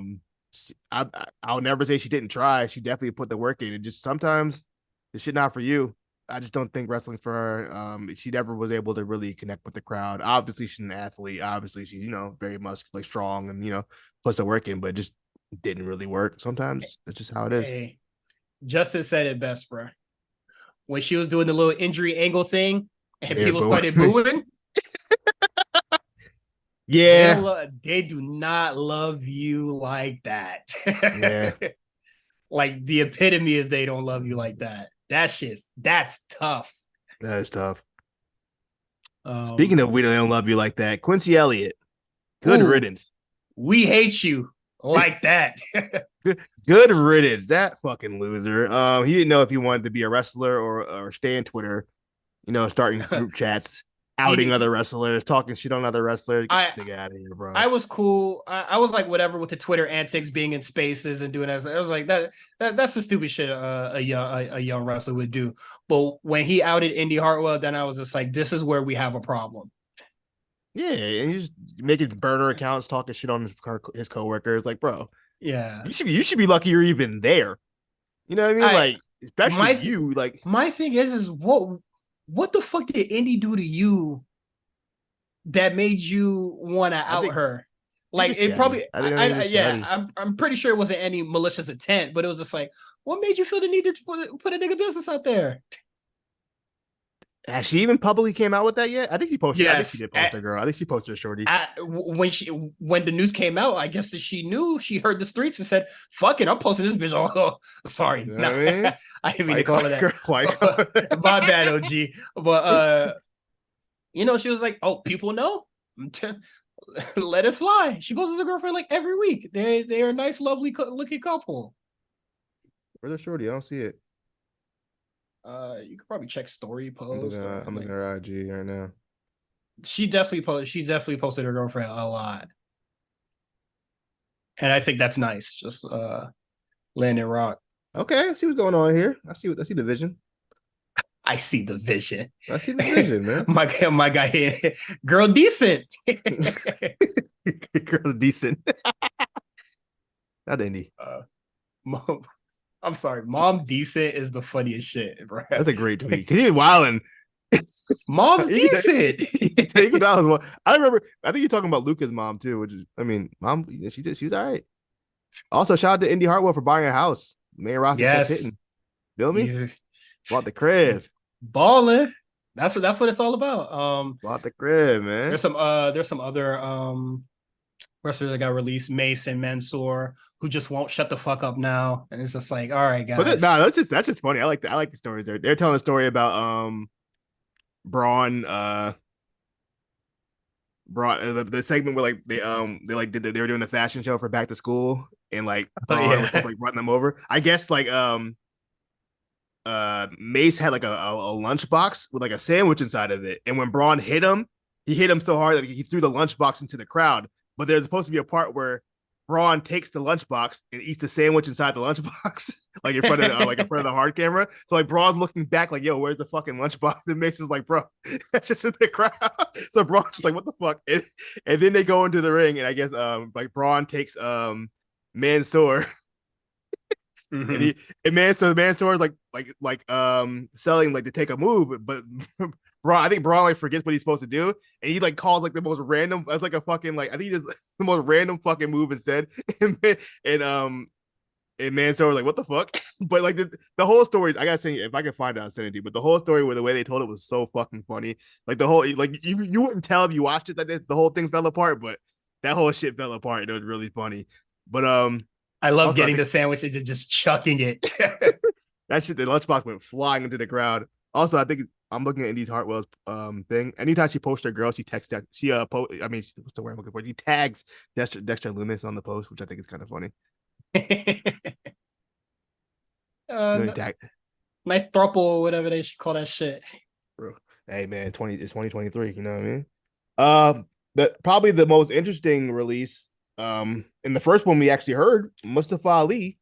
I'll never say she didn't try. She definitely put the work in. It just sometimes the shit not for you. I just don't think wrestling for her. She never was able to really connect with the crowd. Obviously, she's an athlete. Obviously, she's very much like strong and puts the work in, but it just didn't really work. Sometimes that's just how it is. Hey, Justin said it best, bro. When she was doing the little injury angle thing and Yeah, people but started booing, yeah, they do not love you like that. yeah, Like the epitome of they don't love you like that. That's tough. that is tough. Speaking Um, of we don't love you like that, Quincy Elliott, good ooh, riddance. we hate you like that. Good riddance. That fucking loser. He didn't know if he wanted to be a wrestler or stay in Twitter, starting group chats, outing he, other wrestlers, talking shit on other wrestlers. Get I the nigga out of here, bro. I was cool. I was like whatever with the Twitter antics, being in spaces and doing that. I was like that's the stupid shit a young wrestler would do. But when he outed Indy Hartwell, then I was just like, this is where we have a problem. Yeah, and he's making burner accounts, talking shit on his coworkers. Like, bro, Yeah, you should be lucky you're even there. You know what I mean? I Like, especially my th- you. Like, my thing is what the fuck did Indy do to you that made you want to I out think her? I think Like it's it chatty. probably, I think it's yeah, chatty. I'm pretty sure it wasn't any malicious intent, but it was just like, what made you feel the need to put a nigga business out there? Has she even publicly came out with that yet? I think she posted. I think she Yes, did post her girl. I think she posted a shorty. when the news came out, I guess that she knew, she heard the streets and said, "Fuck it, I'm posting this bitch." Oh, sorry, You know nah, what I mean? I didn't mean Why to you call call her it girl? Why you call that. it? My bad, OG. But she was like, "Oh, people know." Let it fly. She posts a girlfriend like every week. They are a nice, lovely looking couple. Where's the shorty? I don't see it. You could probably check story I'm looking post or at I'm looking like at her IG right now. she's definitely posted her girlfriend a lot. And I think that's nice. Just landing rock. Okay, I see what's going on here. I see the vision. I see the vision. I see the vision, man. my guy here. Girl decent. Girl's decent. Not Indy. Mom, I'm sorry. Mom decent is the funniest shit, bro. That's a great tweet. He's wilding. Mom's decent. I remember. I think you're talking about Luca's mom too, which is, I mean, mom. She was all right. Also, shout out to Indy Hartwell for buying a house. Mayor Rossi kept Yes. hitting. Feel me? You Bought the crib. balling. That's what it's all about. Bought the crib, man. There's some other wrestlers that got released, Mace and Mansoor, who just won't shut the fuck up now. And it's just like, all right, But guys. no, that's just funny. I like the stories. They're telling a story about Braun Braun the segment where like they like they were doing a fashion show for back to school and like Oh Braun was supposed yeah. to like run them over. I guess like Mace had like a lunchbox with like a sandwich inside of it, and when Braun hit him, he hit him so hard that he threw the lunchbox into the crowd. But there's supposed to be a part where Braun takes the lunchbox and eats the sandwich inside the lunchbox, like in front of the hard camera. So like Braun looking back, like, "Yo, where's the fucking lunchbox?" And Mace is like, "Bro, that's just in the crowd." So Braun's just like, "What the fuck?" And then they go into the ring, and I guess like Braun takes Mansoor and Mm-hmm. he and Mansoor is selling like to take a move, but I think Braun like forgets what he's supposed to do, and he like calls like the most random. That's like a fucking like I think he just the most random fucking move instead, and um and Mansoor was like, "What the fuck?" But like the whole story, I gotta say, if I can find out, I'll send it to you. But the whole story, with the way they told it, was so fucking funny. Like the whole like you wouldn't tell if you watched it that the whole thing fell apart, but that whole shit fell apart. It was really funny. But I love also I getting think the sandwiches and just chucking it. that shit, the lunchbox went flying into the crowd. Also, I think I'm looking at Indy Hartwell's thing. Anytime she posts her girl, she texts that I mean, what's the word I'm looking for? She tags Dexter Loomis on the post, which I think is kind of funny. You know, he uh, tag, nice throuple, whatever they should call that shit. bro. Hey man, it's 2023. You know what I mean? The probably the most interesting release. In the first one we actually heard, Mustafa Ali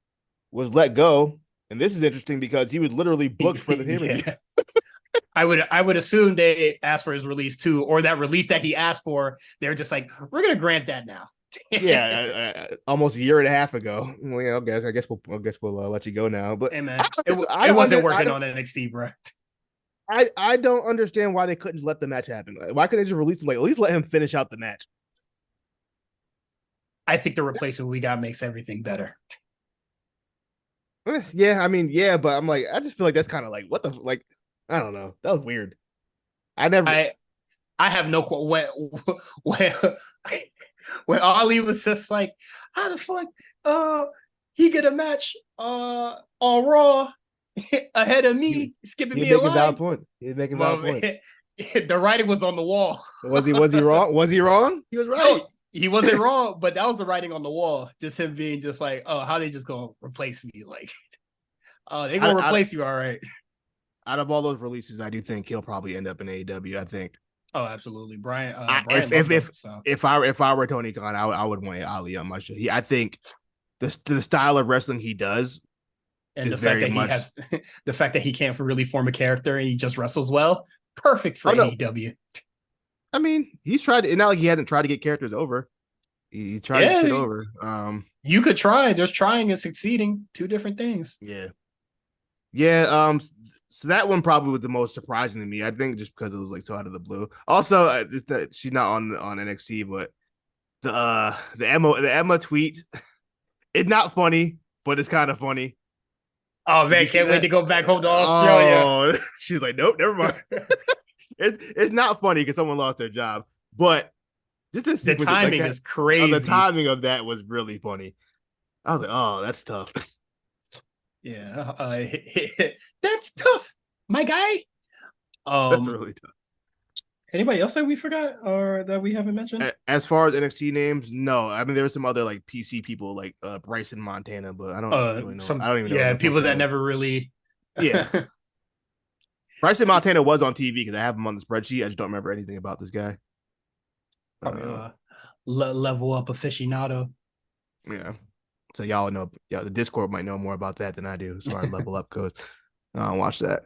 was let go, and this is interesting because he was literally booked for the pay-per-view. Yeah. I would assume they asked for his release too, or that release that he asked for, they're just like, we're gonna grant that now. Yeah, almost a year and a half ago. Well, yeah, I guess we'll let you go now. But Hey man, I it don't wasn't under, working on NXT, bro. I don't understand why they couldn't just let the match happen. Why couldn't they just release him? Like at least let him finish out the match. I think the replacement we got makes everything better. Yeah, I mean, yeah, but I'm like, I just feel like that's kind of like what the like. I don't know. That was weird. I never. I I have no when when Ali was just like, how the fuck uh he get a match on Raw ahead of He me, skipping he me a making valid line. point. He making valid Well, point. the writing was on the wall. Was he wrong? Was he wrong? He was right. No, he wasn't wrong, but that was the writing on the wall. Just him being just like, oh, how they just gonna replace me? Like, oh, they gonna I, replace you, all right. out of all those releases, I do think he'll probably end up in AEW. I think. Oh, absolutely. If Brian loves them. So if I were Tony Khan, I would want Ali on my show. I think the style of wrestling he does and is the fact very that he much. has the fact that he can't really form a character and he just wrestles well, perfect for Oh no, AEW. I mean he's tried. Not like he hasn't tried to get characters over. He tried to get Yeah, shit over. you could try. There's trying and succeeding, two different things. Yeah, yeah. So that one probably was the most surprising to me. I think just because it was like so out of the blue. Also, it's that she's not on NXT, but the Emma tweet. It's not funny, but it's kind of funny. Oh Did man, you see can't wait that? to go back home to Australia. Oh, she's like, nope, never mind. It's not funny because someone lost their job, but just a The sequence like timing that. is The crazy. timing of that was really funny. I was like, oh, that's tough. Yeah, that's tough, my guy. That's Um, really tough. Anybody else that we forgot or that we haven't mentioned? As far as NXT names, no. I mean, there were some other like PC people like Bryson Montana, but I don't really know. I Some don't even know who yeah, the fuck people that that is. never really. Yeah, Bryson Montana was on TV because I have him on the spreadsheet. I just don't remember anything about this guy. Probably Uh, level up aficionado. yeah. So y'all know, yeah, the Discord might know more about that than I do as far as level up goes. I don't watch that.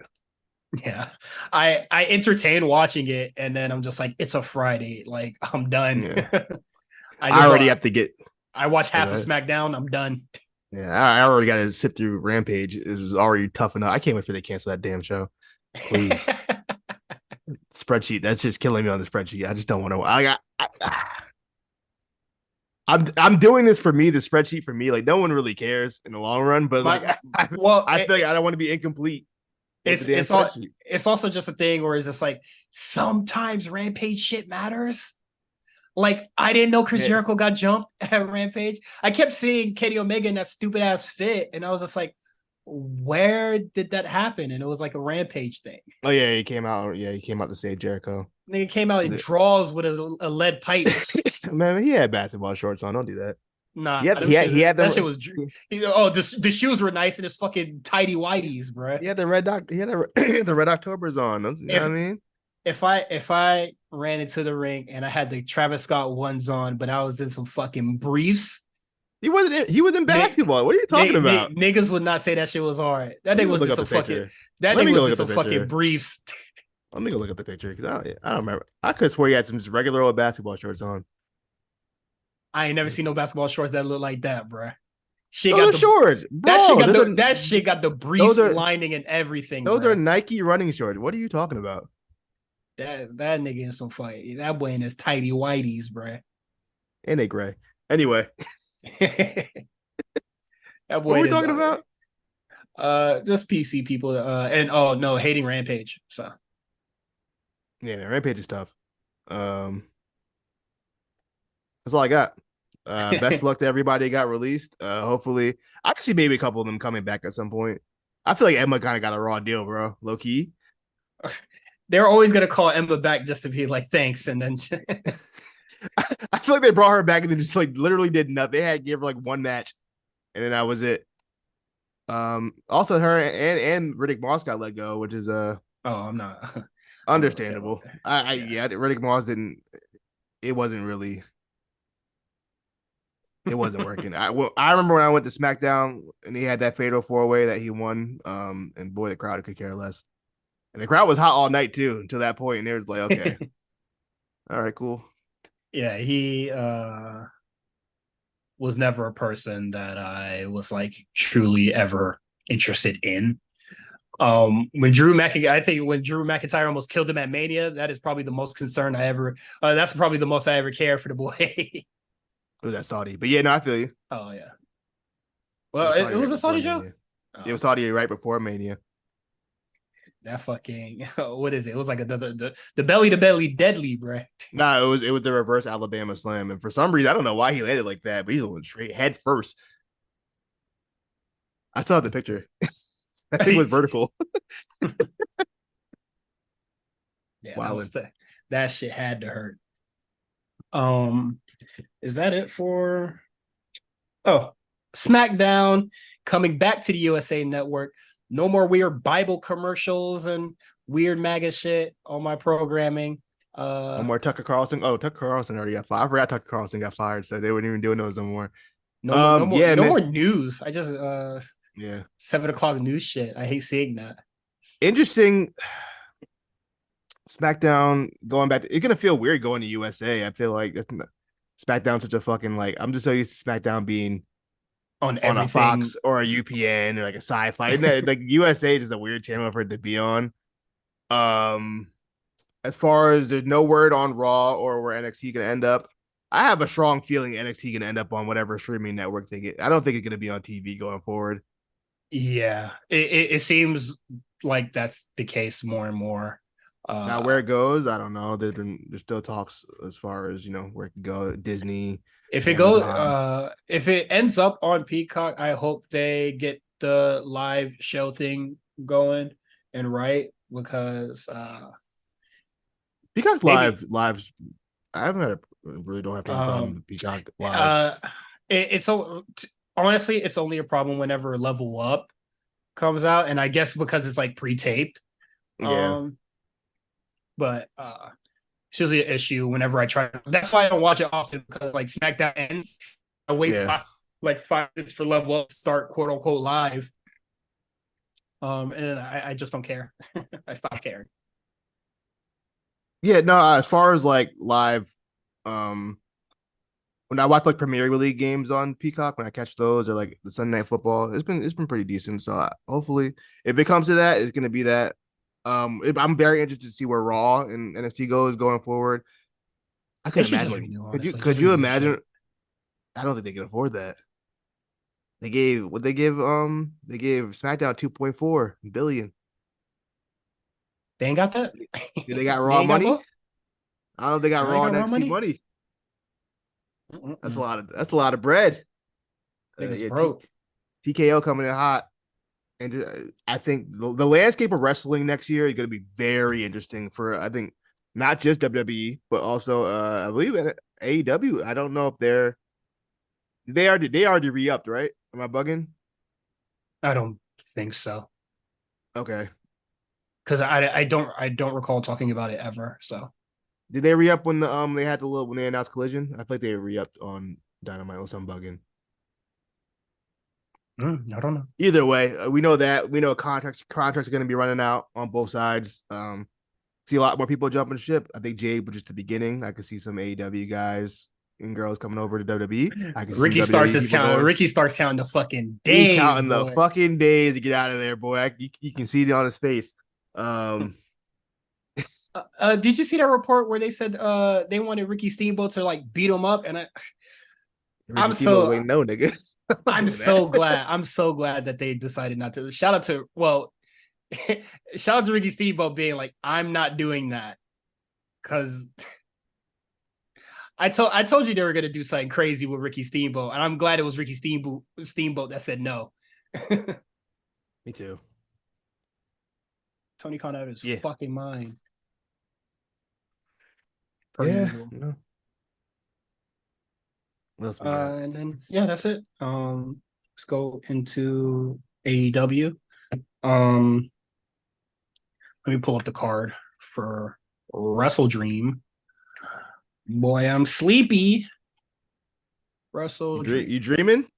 Yeah, I entertain watching it, and then I'm just like, it's a Friday, like I'm done. Yeah, I I just already have to get. I watch Oh, half of SmackDown. I'm done. yeah, I already got to sit through Rampage. It was already tough enough. I can't wait for they cancel that damn show. Please, spreadsheet. That's just killing me on the spreadsheet. I just don't want to. I'm doing this for me. The spreadsheet for me. Like no one really cares in the long run, but like My well, I feel like I don't want to be incomplete. with the damn it's all spreadsheet. it's also just a thing where it's just like sometimes Rampage shit matters. Like I didn't know Chris Yeah. Jericho got jumped at Rampage. I kept seeing Kenny Omega in that stupid ass fit, and I was just like, where did that happen? And it was like a Rampage thing. Oh yeah, he came out. Yeah, he came out to save Jericho. Nigga came out in draws with a lead pipe. Man, he had basketball shorts on. Don't do that. Nah, Yep, he had that shit the was. Oh, the shoes were nice and his fucking tidy whities, bro. he had the red doc. He had the red Octobers on. You know what I mean? If I ran into the ring and I had the Travis Scott ones on, but I was in some fucking briefs, He wasn't. He was in basketball. What are you talking about? niggas would not say that shit was hard. That Let me nigga go was look in up some the fucking. picture. That Let me nigga go was look in up some the fucking picture. briefs. Let me go look at the picture because I don't remember. I could swear he had some just regular old basketball shorts on. I ain't never seen no basketball shorts that look like that, bro. Shit Those got are the shorts, that shit bro. got the that shit got the brief those are lining and everything, those bro. are Nike running shorts. What are you talking about? That nigga in some fight. That boy in his tidy whities, bro. And they gray. Anyway, That what boy are we is talking about? just PC people and oh no, hating Rampage. So Yeah, man, Rampage is tough. That's all I got. Best luck to everybody got released. Hopefully, I can see maybe a couple of them coming back at some point. I feel like Emma kind of got a raw deal, bro. Low key. they're always gonna call Emma back just to be like thanks, and then I feel like they brought her back and they just like literally did nothing. They had gave her like one match, and then that was it. Also her and Riddick Moss got let go, which is oh, I'm not. understandable. Yeah. Riddick Moss didn't. It wasn't really. It wasn't working. I remember when I went to SmackDown and he had that fatal 4-way that he won. And boy, the crowd could care less. And the crowd was hot all night too until that point, and they was like, okay, all right, cool. Yeah, he was never a person that I was like truly ever interested in. When I think when Drew McIntyre almost killed him at Mania, that is probably the most concern I ever. That's probably the most I ever cared for the boy. It was that Saudi, but yeah, no, I feel you. Oh yeah. Well, it was Right a Saudi before show. Mania. Oh, It was Saudi right before Mania. that fucking what is it? It was like another the belly to belly deadly, bro. Nah, it was the reverse Alabama slam, and for some reason I don't know why he landed like that, but he went straight head first. I saw the picture. That thing was vertical. Yeah, Wow. that shit had to hurt. Is that it for SmackDown coming back to the USA Network? No more weird Bible commercials and weird MAGA shit on my programming. One more Tucker Carlson. Oh, Tucker Carlson already got fired. I forgot Tucker Carlson got fired, so they weren't even doing those no more. Yeah, no man. more news. I just Yeah, 7 o'clock news shit. I hate seeing that. interesting. SmackDown going back. It's gonna feel weird going to USA. I feel like SmackDown such a fucking like. I'm just so used to SmackDown being On on a everything. Fox or a UPN or like a Sci-Fi. Like USA is just a weird channel for it to be on. As far as there's no word on Raw or where NXT gonna end up, I have a strong feeling NXT gonna end up on whatever streaming network they get. I don't think it's gonna be on TV going forward. Yeah, it seems like that's the case more and more. Now where it goes, I don't know. There's still talks as far as where it can go. Disney, if it Amazon. goes, if it ends up on Peacock, I hope they get the live show thing going and right because Peacock maybe lives. I haven't had a really don't have any problem with Peacock live. it's so honestly, it's only a problem whenever Level Up comes out, and I guess because it's like pre-taped. Yeah. But it's usually an issue whenever I try. That's why I don't watch it often because like SmackDown ends, I wait Yeah. 5 minutes for Level Up to start quote unquote live. And I just don't care. I stopped caring. Yeah, no, as far as like live, when I watch like Premier League games on Peacock, when I catch those or like the Sunday Night Football, it's been pretty decent. So hopefully, if it comes to that, it's gonna be that. I'm very interested to see where Raw and NXT goes going forward. I They can should imagine. just renew. Could you Honestly, could just you renew the imagine? shit. I don't think they can afford that. They gave SmackDown 2.4 billion. They ain't got that. They got They Raw ain't got money. both. I don't know if they got They ain't Raw got raw NXT money. money. Mm-mm. That's a lot of bread. Niggas Yeah, broke. TKO coming in hot. And I think the landscape of wrestling next year is going to be very interesting for, I think, not just WWE, but also, I believe, AEW. I don't know if they already re-upped, right? Am I bugging? I don't think so. Okay. Because I don't recall talking about it ever. So Did they re-up when they had the little when they announced Collision? I think they re-upped on Dynamite, or I'm bugging. I don't know. Either way, we know that contracts are going to be running out on both sides. See a lot more people jumping ship. I think Jade was just the beginning. I could see some AEW guys and girls coming over to WWE. I can see some WWE people going. Ricky Starks counting the fucking He days, counting the boy. fucking days to get out of there, boy. You can see it on his face. Um, Did you see that report where they said they wanted Ricky Steamboat to like beat him up? And Ricky I'm Steamboat, so wait, no, nigga, I'm not I'm doing that. so glad. I'm so glad that they decided not to. Shout out to shout out to Ricky Steamboat being like, I'm not doing that. Cause I told you they were gonna do something crazy with Ricky Steamboat, and I'm glad it was Ricky Steamboat that said no. Me too. Tony Khan out of his Yeah. fucking mind. Per Yeah. usual. No. What else we got? And then yeah, that's it. Let's go into AEW. Let me pull up the card for WrestleDream. Boy, I'm sleepy. WrestleDream. You dreaming?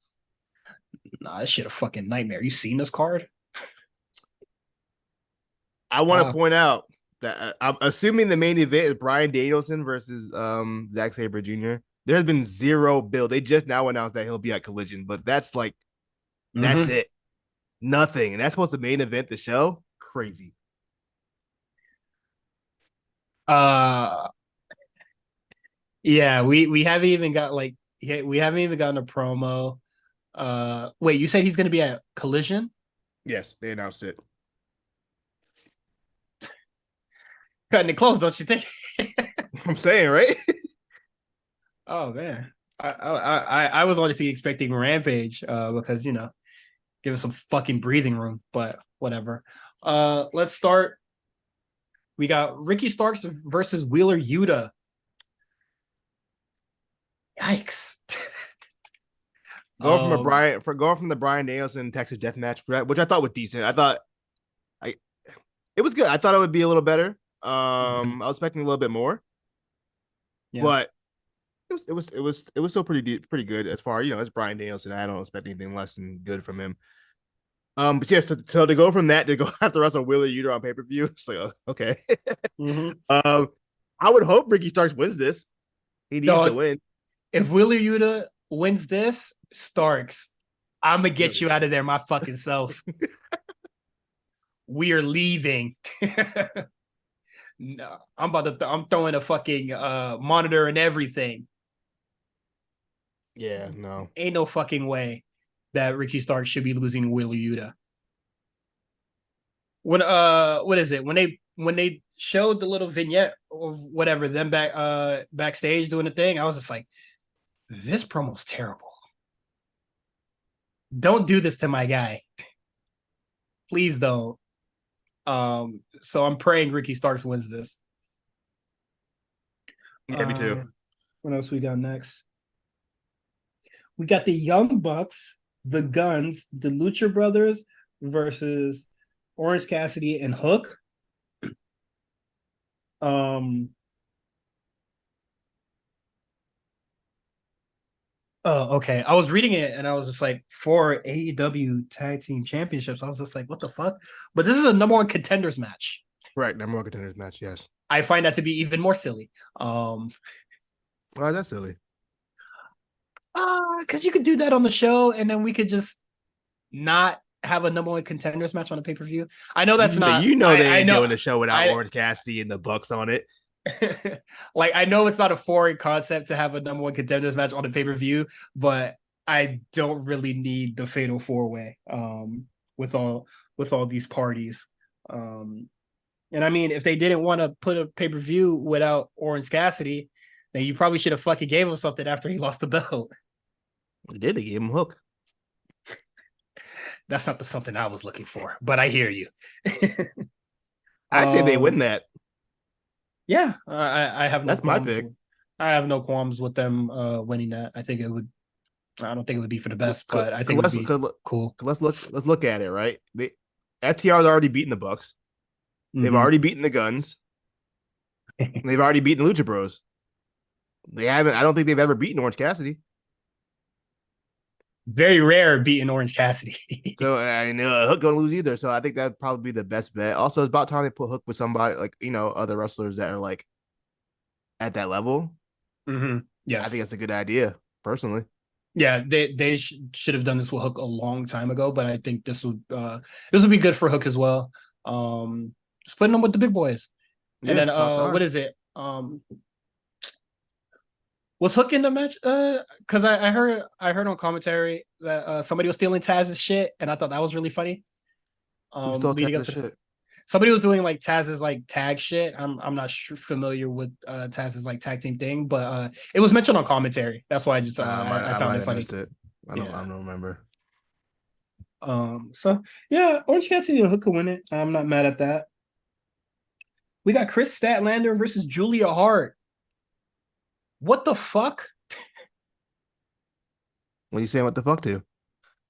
Nah, this shit a fucking nightmare. You seen this card? I want to point out that I'm assuming the main event is Bryan Danielson versus Zack Sabre Jr. There's been zero build. They just now announced that he'll be at Collision, but that's that's it. Nothing. And that's supposed to main event the show. Crazy. Uh yeah, we haven't even got like we haven't even gotten a promo. Wait, you said he's gonna be at Collision? Yes, they announced it. Cutting it close, don't you think? I'm saying, right? Oh man. I was honestly expecting Rampage, because give us some fucking breathing room, but whatever. Let's start. We got Ricky Starks versus Wheeler Yuta. Yikes. Going from the Bryan Danielson Texas Death Match, which I thought was decent. I thought it was good. I thought it would be a little better. I was expecting a little bit more, Yeah. but it was still pretty good as far as Bryan Danielson. I don't expect anything less than good from him. But yeah, so to go from that to go after Russell Wheeler Yuta on pay-per-view, it's like, okay. I would hope Ricky Starks wins this. He needs to win. If Wheeler Yuta wins this, Starks, I'm gonna get you out of there my fucking self. We are leaving. No, I'm throwing a fucking monitor and everything. Yeah, no. Ain't no fucking way that Ricky Starks should be losing Wheeler Yuta. What is it? When they showed the little vignette of whatever, them backstage doing the thing, I was just like, this promo's terrible. Don't do this to my guy. Please don't. So I'm praying Ricky Starks wins this. Yeah, me too. What else we got next? We got the Young Bucks, the Guns, the Lucha Brothers versus Orange Cassidy and Hook. Oh, okay. I was reading it and I was just like, for AEW Tag Team Championships, I was just like, what the fuck? But this is a number one contenders match. Right, number one contenders match, yes. I find that to be even more silly. Why is that silly? Because you could do that on the show and then we could just not have a number one contenders match on a pay-per-view. I know that's not. They ain't doing the show without Orange Cassidy and the Bucks on it. Like, I know it's not a foreign concept to have a number one contenders match on a pay-per-view, but I don't really need the fatal four-way with all these parties. And I mean, if they didn't want to put a pay per view without Orange Cassidy, then you probably should have fucking gave him something after he lost the belt. They did. They gave him Hook. That's not the something I was looking for, but I hear you. I say they win um, that. yeah, I have no That's my qualms. pick. I have no qualms with them winning that. I think it would. I don't think it would be for the best, but I think it would be cool. Let's look at it. Right, FTR's already beaten the Bucks. They've Mm-hmm. already beaten the Guns. They've already beaten the Lucha Bros. They haven't. I don't think they've ever beaten Orange Cassidy. Very rare beating Orange Cassidy. So I know Hook gonna lose either. So I think that'd probably be the best bet. Also, it's about time they put Hook with somebody like other wrestlers that are like at that level. Mm-hmm. I think Yes. that's a good idea, personally. Yeah, they should have done this with Hook a long time ago, but I think this would be good for Hook as well. Just putting them with the big boys. And Yeah, then about what time. is it? Was Hook in the match? Because I heard on commentary that somebody was stealing Taz's shit, and I thought that was really funny. Who still Leading attached up the to shit? somebody was doing like Taz's like tag shit. I'm not familiar with Taz's like tag team thing, but it was mentioned on commentary. That's why I just I I found might it have funny. missed it. I Yeah. don't remember. So yeah, Orange Cassidy and Hook could win it. I'm not mad at that. We got Chris Statlander versus Julia Hart. What the fuck? What are you saying? What the fuck to?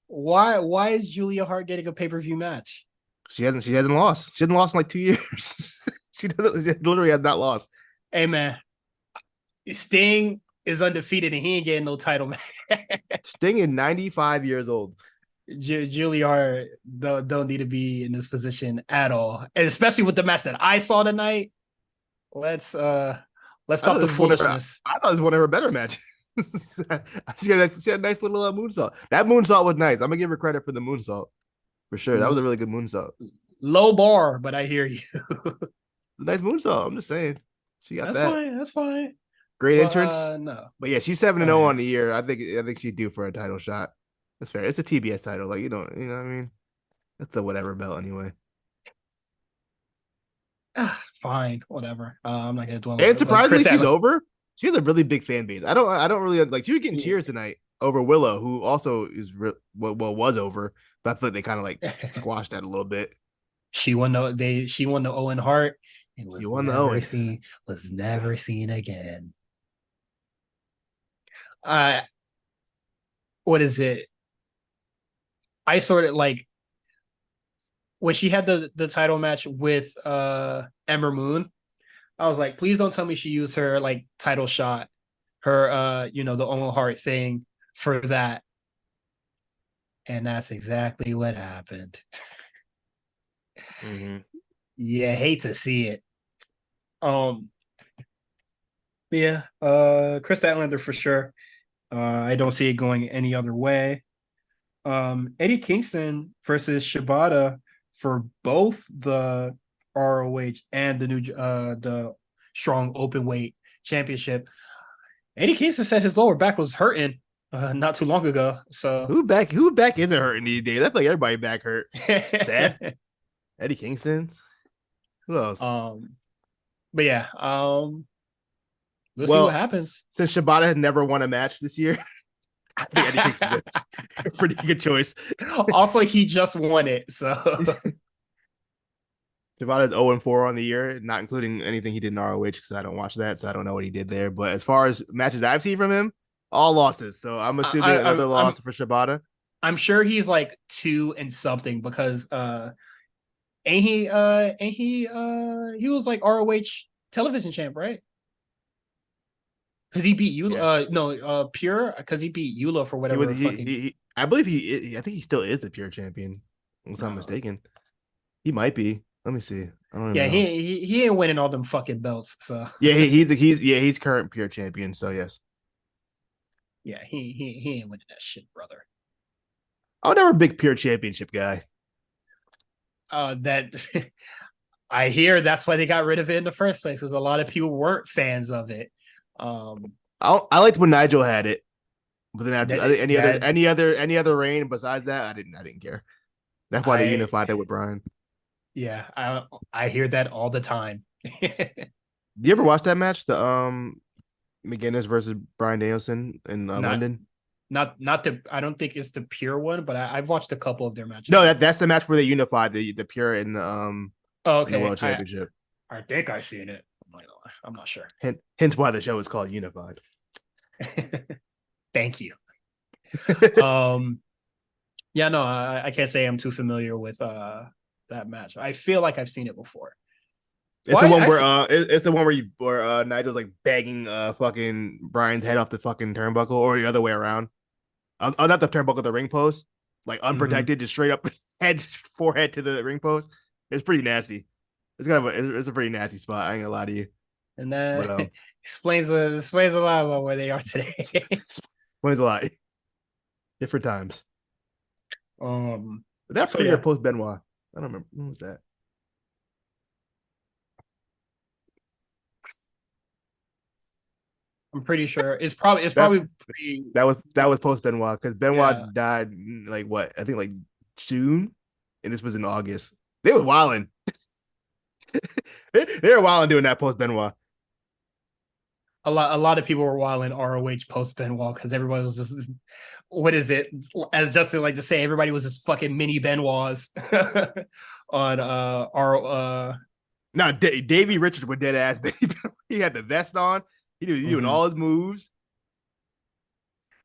Why is Julia Hart getting a pay-per-view match? She hasn't lost. She hasn't lost in like 2 years. She literally has not lost. Hey man, Sting is undefeated and he ain't getting no title match. Sting is 95 years old. Julia Hart don't need to be in this position at all, and especially with the match that I saw tonight. Let's let's I thought stop the this was one of her, foolishness. I thought it was one of her better matches. She had a nice little moonsault. That moonsault was nice. I'm gonna give her credit for the moonsault for sure. That was a really good moonsault. Low bar, but I hear you. Nice moonsault. I'm just saying, she got That's that fine. That's fine. great But entrance. no. But yeah, she's 7-0 Uh, on the year. I think she'd due for a title shot. That's fair. It's a TBS title. Like you know what I mean. That's a whatever belt anyway. fine, whatever. I'm not gonna dwell on And it. But Chris surprisingly, she's Statler, over. She has a really big fan base. I don't really like. She was getting cheers tonight over Willow, who also was over, but I thought they kind of like squashed that a little bit. she won the Owen Hart. It She was won the never Owen. seen was never seen again. Uh what is it? I sort of like when she had the title match with Ember Moon. I was like, please don't tell me she used her like title shot, her the Owen Hart thing for that. And that's exactly what happened. Mm-hmm. Yeah, hate to see it. Um, yeah, Chris Statlander for sure. I don't see it going any other way. Eddie Kingston versus Shibata for both the ROH and the strong open weight championship. Eddie Kingston said his lower back was hurting not too long ago. So Who back isn't hurting these days? I feel like everybody back hurt. Seth, Eddie Kingston. Who else? um, but yeah, we'll see what Well, happens. since Shibata had never won a match this year, I think Eddie Kingston's a pretty good choice. Also, he just won it, so Shibata's 0-4 on the year, not including anything he did in ROH because I don't watch that, so I don't know what he did there. But as far as matches I've seen from him, all losses. So I'm assuming another I'm loss for Shibata. I'm sure he's like 2 and something because he was like ROH television champ, right? Because he beat you Yeah, Pure because he beat Eula for he was. whatever fucking I believe I think he still is the pure champion, unless I'm no. mistaken. He might be. Let me see. I don't even Yeah, know. he ain't winning all them fucking belts. So Yeah, he's current pure champion. So yes, yeah, he ain't winning that shit, brother. I was never a big pure championship guy. That I hear that's why they got rid of it in the first place because a lot of people weren't fans of it. I liked when Nigel had it, but then That any other reign besides that, I didn't care. That's why they I unified that with Brian. Yeah, I hear that all the time. Do you ever watch that match? The McGinnis versus Brian Danielson in Not London. not the I don't think it's the pure one, but I've watched a couple of their matches No, before. that's the match where they unified the pure Oh, in the okay, world championship. I think I've seen it. I'm not sure. Hence why the show is called Unified. Thank you. Um, yeah, no, I can't say I'm too familiar with that match. I feel like I've seen it before. It's Well, the one I where see. it's the one where Nigel's like banging fucking Brian's head off the fucking turnbuckle or the other way around. Not the turnbuckle, the ring post, like Mhm. unprotected, just straight up head forehead to the ring post. It's pretty nasty. It's kind of it's a pretty nasty spot. I ain't gonna lie to you, And but that explains a lot about where they are today. explains a lot. Different times. But that so pre or yeah, post Benoit? I don't remember. When was that? I'm pretty sure it's That probably pretty. that was post Benoit because Yeah, Benoit died like what? I think like June, and this was in August. They were wilding. They were wilding doing that post Benoit. a lot of people were wild in ROH post Benoit because everybody was just what is it? As Justin like to say, everybody was just fucking mini Benoits on our Now Davey Richards with dead ass baby. He had the vest on. He doing mhm. all his moves.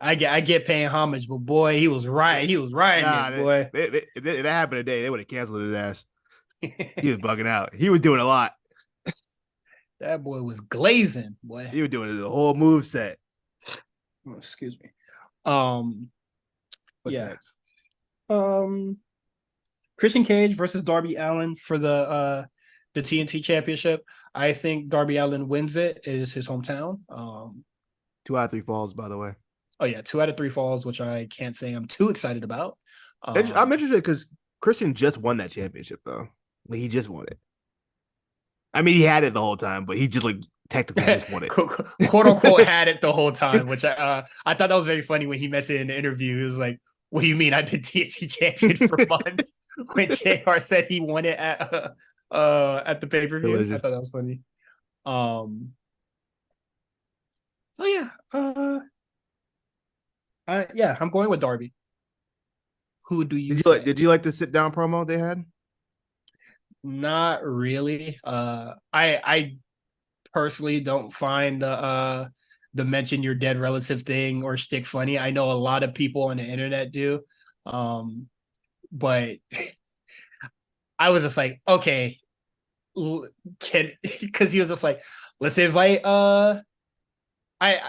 I get paying homage, but boy, he was right. He was riding Nah, it, boy. if that happened today, they would have canceled his ass. He was bugging out. He was doing a lot. That boy was glazing, boy. He was doing the whole move set. Oh, excuse me. Um, What's yeah. next? Um, Christian Cage versus Darby Allin for the TNT Championship. I think Darby Allin wins it. It is his hometown. 2 out of 3 falls, by the way. Oh yeah, 2 out of 3 falls, which I can't say I'm too excited about. I'm Um, interested because Christian just won that championship though. Like he just won it. I mean, he had it the whole time, but he just like technically just won it. quote unquote had it the whole time, which I thought that was very funny when he mentioned it in the interview. He was like, "What do you mean? I've been TNT champion for months." When JR said he won it at the pay per view, I Collision. thought that was funny. Um, so yeah, yeah, I'm going with Darby. Who do you Did say? you like the sit down promo they had? Not really. I personally don't find the mention your dead relative thing or stick funny. I know a lot of people on the internet do. But I was just like, okay, can because he was just like, let's invite I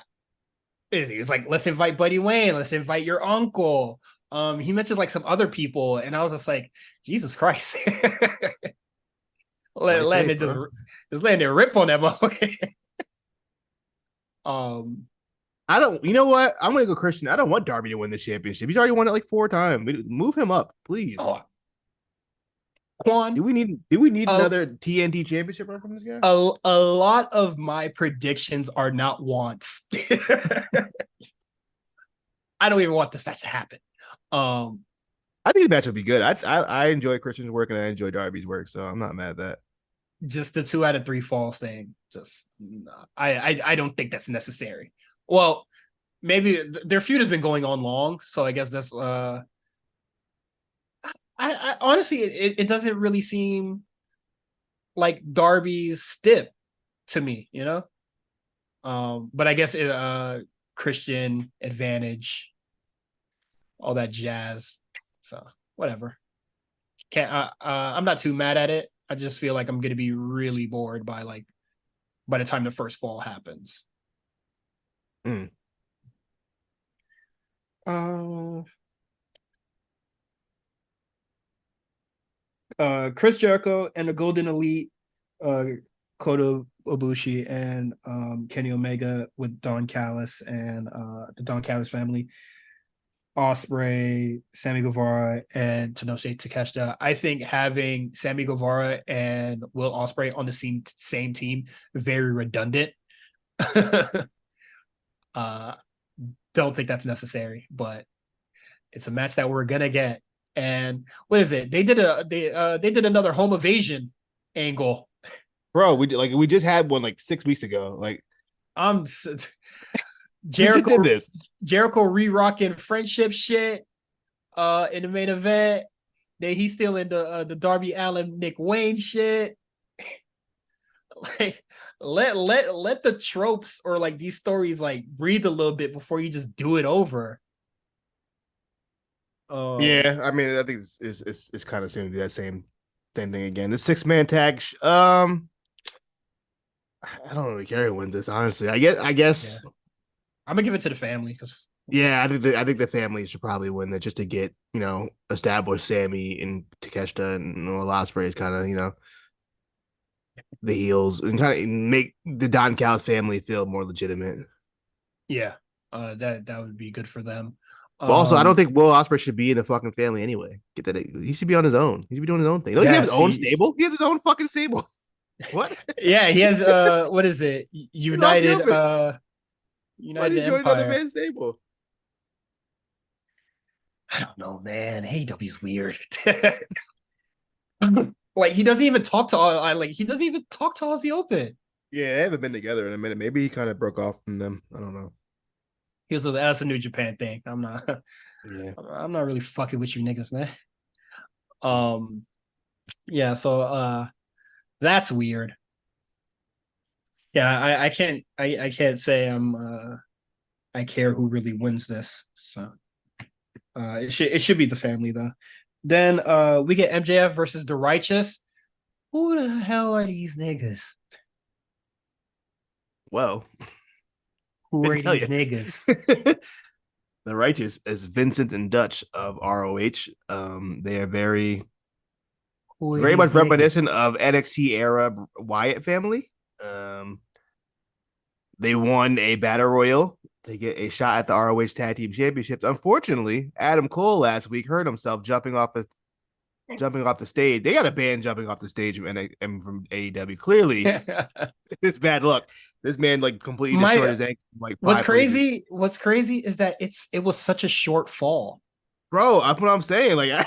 he was like, let's invite Buddy Wayne, let's invite your uncle. He mentioned like some other people, and I was just like, Jesus Christ. Play letting safe, it bro. just letting it rip on that motherfucker. um I don't. You know what? I'm gonna go Christian. I don't want Darby to win the championship. He's already won it like 4 times. Move him up, please. oh Quan, Do we need uh, another TNT championship run from this guy? a lot of my predictions are not wants. I don't even want this match to happen. Um, I think the match will be good. I enjoy Christian's work and I enjoy Darby's work, so I'm not mad at that. just the 2 out of 3 falls thing. Just I don't think that's necessary. Well, maybe their feud has been going on long, so I guess that's I honestly it doesn't really seem like Darby's stip to me, you know. But I guess Christian advantage, all that jazz. So whatever. Can't I'm not too mad at it. I just feel like I'm gonna be really bored by the time the first fall happens. Mm. Uh, Chris Jericho and the Golden Elite, uh, Kota Ibushi and Kenny Omega with Don Callis and the Don Callis family, Osprey, Sammy Guevara, and Tenoshi Takeshita. I think having Sammy Guevara and Will Osprey on the same team very redundant. uh, don't think that's necessary, but it's a match that we're gonna get. And what is it? They did another home evasion angle. Bro, we just had one like 6 weeks ago. Like I'm we just did Jericho this. Jericho re-rocking friendship shit in the main event. He's still in the Darby Allin Nick Wayne shit. Like let the tropes or like these stories like breathe a little bit before you just do it over. Yeah, I mean, I think it's kind of soon to do that same thing again. The 6-man tag. I don't really care who wins this, honestly. I Yeah, guess. I'm gonna give it to the family because Yeah, I think the family should probably win that just to get established Sammy and Takeshita and Ospreay is kind of the heels and kind of make the Don Callis family feel more legitimate. yeah, that would be good for them. But also, I don't Um, think Will Ospreay should be in the fucking family anyway. Get that? He should be on his own. He should be doing his own thing. Don't he have yeah, his own see, stable? He has his own fucking stable. What? yeah, he has what is it? He's Aussie United Open. Why did United he join another Empire. man's stable? I don't know, man. AEW's weird. Like he doesn't even talk to he doesn't even talk to Aussie Open. Yeah, they haven't been together in a minute. Maybe he kind of broke off from them. I don't know. He was like, that's a New Japan thing. Yeah. I'm not really fucking with you niggas, man. Um yeah, so that's weird. Yeah, I can't say I care who really wins this. So it should be the family though. Then we get MJF versus the Righteous. Who the hell are these niggas? Well, Who I are tell these you. niggas? The Righteous as Vincent and Dutch of ROH. They are Who are very these much niggas? reminiscent of NXT era Wyatt family. Um, they won a battle royal to get a shot at the ROH Tag Team Championships. Unfortunately, Adam Cole last week hurt himself jumping off the stage. They got a band jumping off the stage from AEW. Clearly, it's bad luck. This man like completely destroyed My his ankle like what's 5 places. crazy? What's crazy is that it was such a short fall. Bro, that's what I'm saying. Like,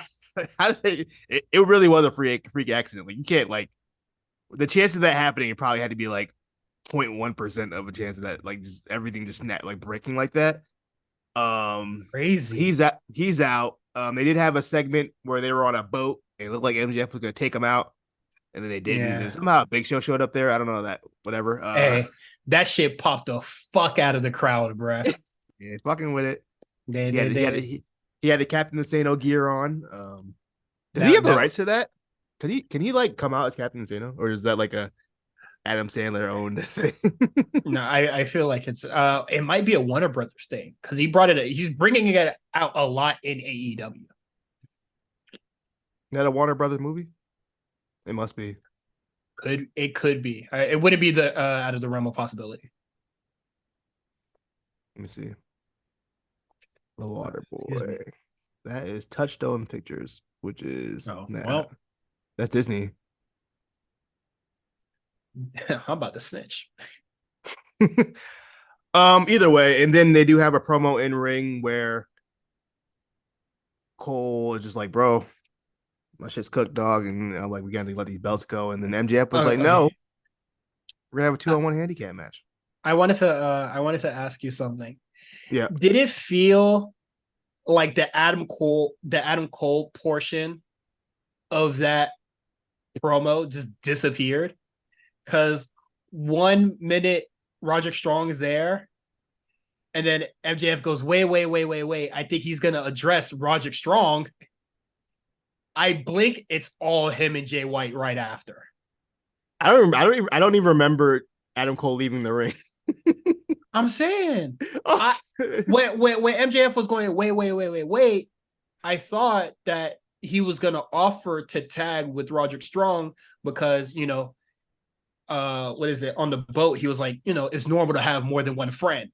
it really was a freak accident. Like, you can't like the chance of that happening. It probably had to be like 0.1% of a chance of that. Like, just everything just like breaking like that. Crazy. He's out. They did have a segment where they were on a boat. And it looked like MJF was gonna take him out, and then they didn't. And Yeah. somehow Big Show showed up there. I don't know that. Whatever. Hey, that shit popped the fuck out of the crowd, bruh. Yeah, fucking with it. They He had they he had they he had the Captain Insano gear on. Does he that have the that rights to that? Can he like come out as Captain Insano, or is that like a Adam Sandler owned thing? no, I feel like it might be a Warner Brothers thing because he's bringing it out a lot in AEW. Is that a Warner Brothers movie? It must be. Could be. It wouldn't be the out of the realm of possibility. Let me see. The Water Excuse Boy. me. That is Touchstone Pictures, which is Oh well, that's Disney. I'm about to snitch. Either way, and then they do have a promo in ring where Cole is just like, bro, my shit's cooked, dog, and I'm like, we gotta let these belts go. And then MJF was like, no, Okay. we're gonna have a I, 2-on-1 handicap match. I wanted to ask you something. Yeah. Did it feel like the Adam Cole portion of that promo just disappeared? Because 1 minute Roderick Strong is there, and then MJF goes, wait, wait, wait, wait, wait. I think he's gonna address Roderick Strong. I blink, it's all him and Jay White right after. I don't even remember Adam Cole leaving the ring. I'm saying, Oh, I when MJF was going, wait, wait, wait, wait, wait. I thought that he was gonna offer to tag with Roderick Strong because what is it on the boat? He was like, it's normal to have more than one friend.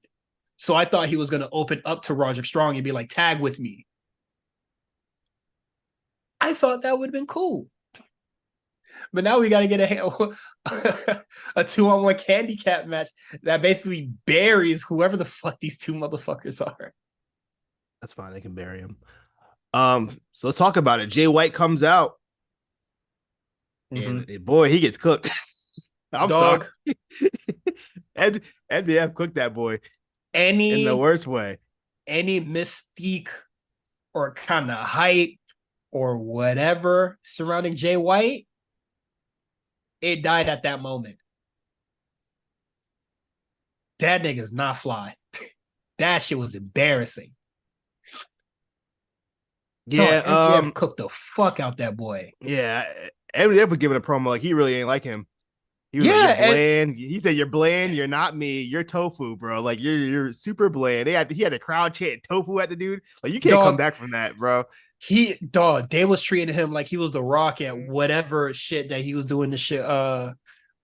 So I thought he was gonna open up to Roderick Strong and be like, tag with me. I thought that would have been cool. But now we got to get a 2-on-1 handicap match that basically buries whoever the fuck these two motherfuckers are. that's fine. They can bury him. So let's talk about it. Jay White comes out, Mm-hmm. and boy, he gets cooked. I'm sorry. Dog, and MDF cooked that boy in the any worst way. any mystique or kind of hype or whatever surrounding Jay White, it died at that moment. That nigga's not fly. That shit was embarrassing. Yeah, Dog, MJF cooked the fuck out that boy. yeah. MDF was giving a promo like he really ain't like him. He was like, "You're Yeah, and bland." He said, "You're bland. You're not me. You're tofu, bro. Like you're super bland." He had a crowd chant tofu at the dude. Like you can't come dog, back from that, bro. they was treating him like he was the Rock at whatever shit that he was doing the shit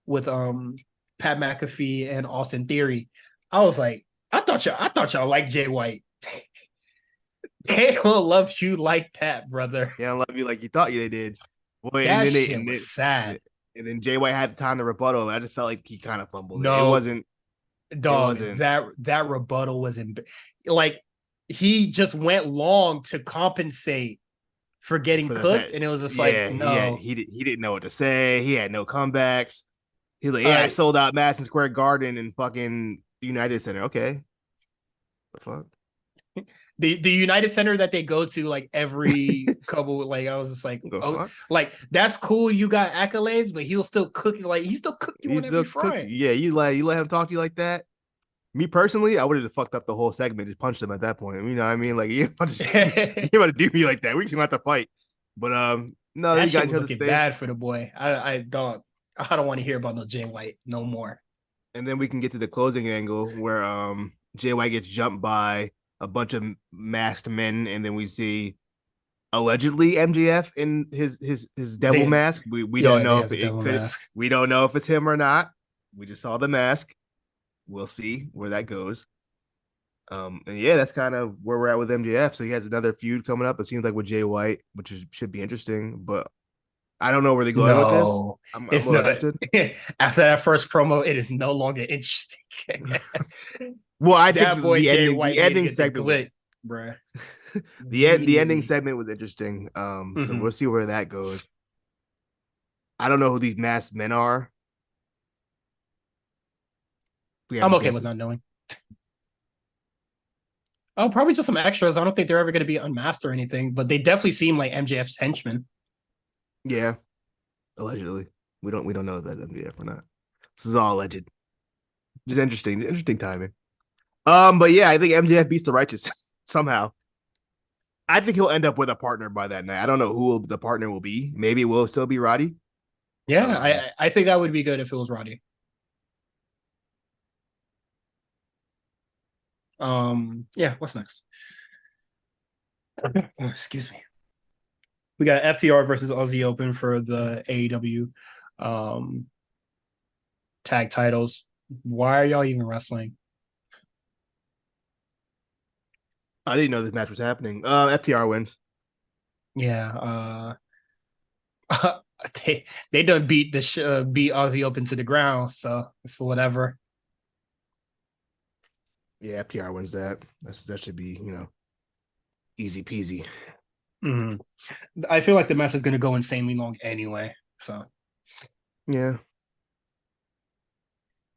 with Pat McAfee and Austin Theory. I was like, I thought y'all liked Jay White. They don't love you like that, brother. They don't love you like you thought they did, boy. That shit was sad. And then Jay White had the time to rebuttal. And I just felt like he kind of fumbled it. It No, wasn't. It dog, wasn't. that rebuttal was like he just went long to compensate for getting For the cooked, fact, and it was just like, yeah, no. he didn't know what to say. He had no comebacks. He like, All yeah, I right, sold out Madison Square Garden and fucking United Center. Okay, the fuck. the United Center that they go to like every couple, like I was just like, The oh, fuck. like that's cool. You got accolades, but he'll still cook you. Like he still cook you He's on every still cooking. fry. Yeah, you let him talk to you like that. Me personally, I would have fucked up the whole segment, just punched him at that point. You know what I mean? Like you about to do me like that. We just gonna have to fight. But no, That they got shit each was other's looking face. bad for the boy. I don't want to hear about no Jay White no more. And then we can get to the closing angle where Jay White gets jumped by a bunch of masked men, and then we see allegedly MJF in his devil They mask. We don't Yeah, they know have if the it devil could. mask. We don't know if it's him or not. We just saw the mask. We'll see where that goes. And yeah, that's kind of where we're at with MJF. So he has another feud coming up. It seems like with Jay White, should be interesting. But I don't know where they're going with this. No, I'm it's a little not. interested. After that first promo, it is no longer interesting. Well, I think That boy Jay the White need to ending get the segment was glit, bruh. the ending Immediately. segment was interesting. So Mm-hmm. we'll see where that goes. I don't know who these masked men are. We have I'm any okay with guesses? not knowing. Oh, probably just some extras. I don't think they're ever going to be unmasked or anything, but they definitely seem like MJF's henchmen. Yeah, allegedly. We don't know if that's MJF or not. This is all alleged. Just interesting timing. But yeah, I think MJF beats the righteous somehow. I think he'll end up with a partner by that night. I don't know who the partner will be. Maybe it will still be Roddy. Yeah, Um, I think that would be good if it was Roddy. Yeah, what's next? Oh, excuse me. We got FTR versus Aussie Open for the AEW um tag titles. Why are y'all even wrestling? I didn't know this match was happening. FTR wins. Yeah, they done beat beat Aussie Open to the ground, so it's whatever. Yeah, FTR wins that. That should be easy peasy. Mhm. I feel like the match is going to go insanely long anyway. So Yeah.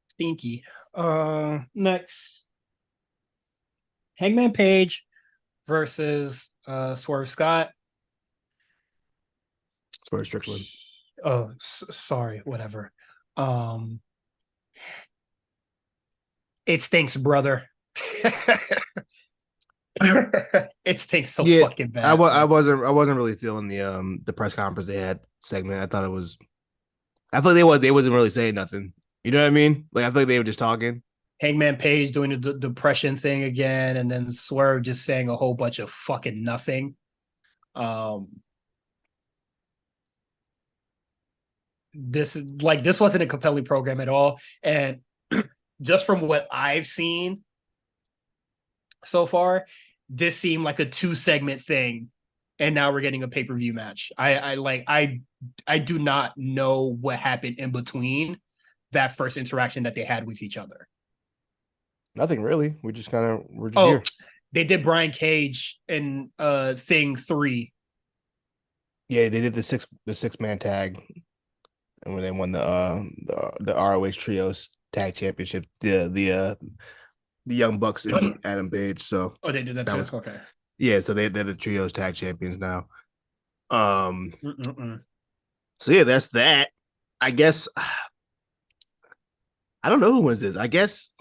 stinky. Next, Hangman Page versus Swerve Scott. Swerve Strickland. Oh, sorry, whatever. Um, it stinks, brother. It stinks so Yeah, fucking bad, I bro. wasn't really feeling the press conference they had segment. I thought it was. I feel like they wasn't really saying nothing. You know what I mean? Like I feel like they were just talking. Hangman Page doing the depression thing again, and then Swerve just saying a whole bunch of fucking nothing. Um, this wasn't a compelling program at all, and just from what I've seen so far, this seemed like a 2 segment thing, and now we're getting a pay-per-view match. I do not know what happened in between that first interaction that they had with each other. Nothing really. We're just Oh, here. they did Brian Cage in Thing 3. Yeah, they did the 6-man tag, and when they won the ROH trios tag championship, the Young Bucks and Adam Page. So Oh, they did that that too. was Okay. yeah. So they're the trios tag champions now. Um. Mm-mm-mm. So yeah, that's that. I guess I don't know who wins this. I guess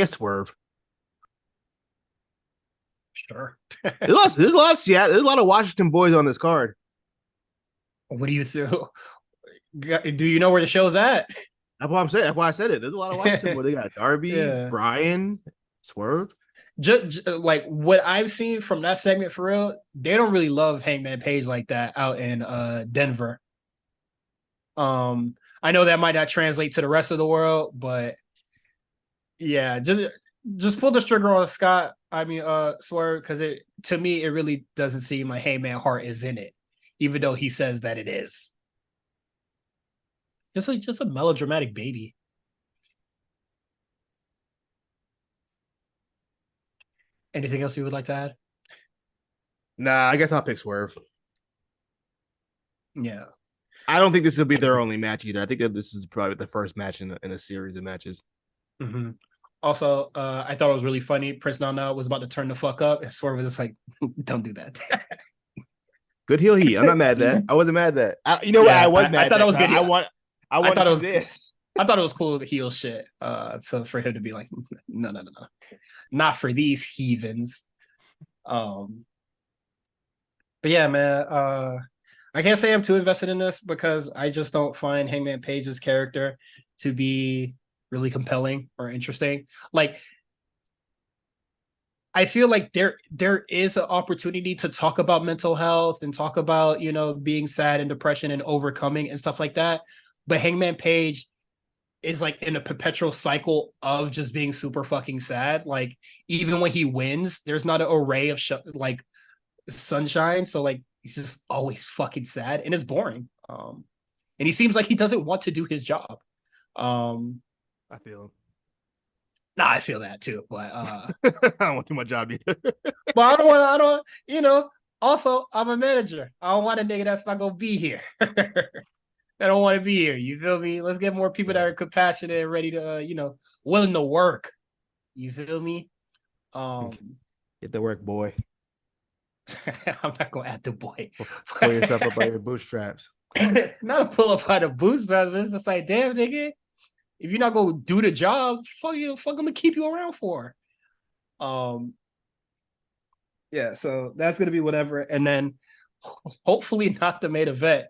Swerve. Sure. There's a lot of Seattle. There's a lot of Washington boys on this card. What do you think? Do you know where the show's at? That's what I'm saying. That's why I said it. There's a lot of Washington boys. They got Darby, Yeah. Brian, Swerve. Just like what I've seen from that segment for real, they don't really love Hangman Page like that out in Denver. I know that might not translate to the rest of the world, but yeah, just pull the trigger on Scott. I mean, Swerve, because it to me it really doesn't seem like Hangman heart is in it, even though he says that it is. Just a melodramatic baby. Anything else you would like to add? Nah, I guess I'll pick Swerve. Yeah. I don't think this will be their only match either. I think that this is probably the first match in a series of matches. Mm-hmm. Also, I thought it was really funny. Prince Nana was about to turn the fuck up, and Swerve was just like, "Don't do that." Good heel heat. I'm not mad at that. I wasn't mad at that. You know what? Yeah, I was mad. I thought at it was that. good. I want thought to it was see this. I thought it was cool heel shit. So for him to be like, no, not for these heathens. But yeah, man. I can't say I'm too invested in this because I just don't find Hangman Page's character to be really compelling or interesting. Like, I feel like there is an opportunity to talk about mental health and talk about, being sad and depression and overcoming and stuff like that. But Hangman Page is like in a perpetual cycle of just being super fucking sad. Like even when he wins, there's not an array of like sunshine. So like he's just always fucking sad and it's boring. And he seems like he doesn't want to do his job. I feel. Nah, I feel that too, but I don't want to do my job either. but I don't, also I'm a manager. I don't want a nigga that's not gonna be here. I don't want to be here. You feel me? Let's get more people that are compassionate and ready to, willing to work. You feel me? Get to work, boy. I'm not gonna add the boy. Pull yourself up by your bootstraps. Not a pull up by the bootstraps, but it's just like, damn, nigga. If you're not gonna do the job, fuck I'm gonna keep you around for. Yeah, so that's gonna be whatever. And then hopefully not the main event.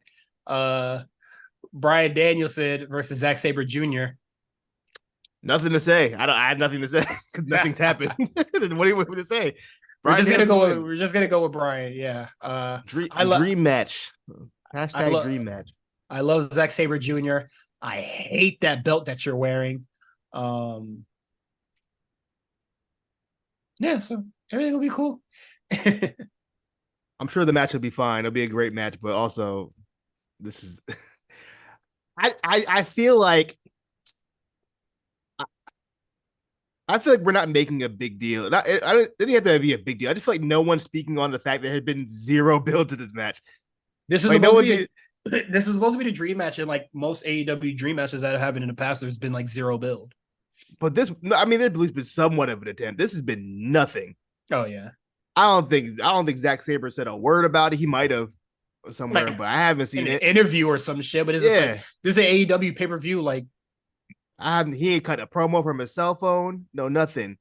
Bryan Danielson versus Zack Sabre Jr. Nothing to say. I have nothing to say because nothing's happened. What do you want me to say? We're just gonna go with Bryan. Yeah. Dream match. Hashtag dream match. I love Zack Sabre Jr. I hate that belt that you're wearing. Yeah, so everything will be cool. I'm sure the match will be fine. It'll be a great match, but also this is I feel like we're not making a big deal. It didn't have to be a big deal. I just feel like no one's speaking on the fact that there had been zero build to this match. This is like this is supposed to be the dream match, and like most AEW dream matches that have happened in the past, there's been like zero build. But there's at least been somewhat of an attempt. This has been nothing. Oh yeah. I don't think Zack Sabre said a word about it. He might have somewhere, but I haven't seen it. Interview or some shit. But it's just like, this is an AEW pay-per-view. Like he ain't cut a promo from his cell phone. No, nothing.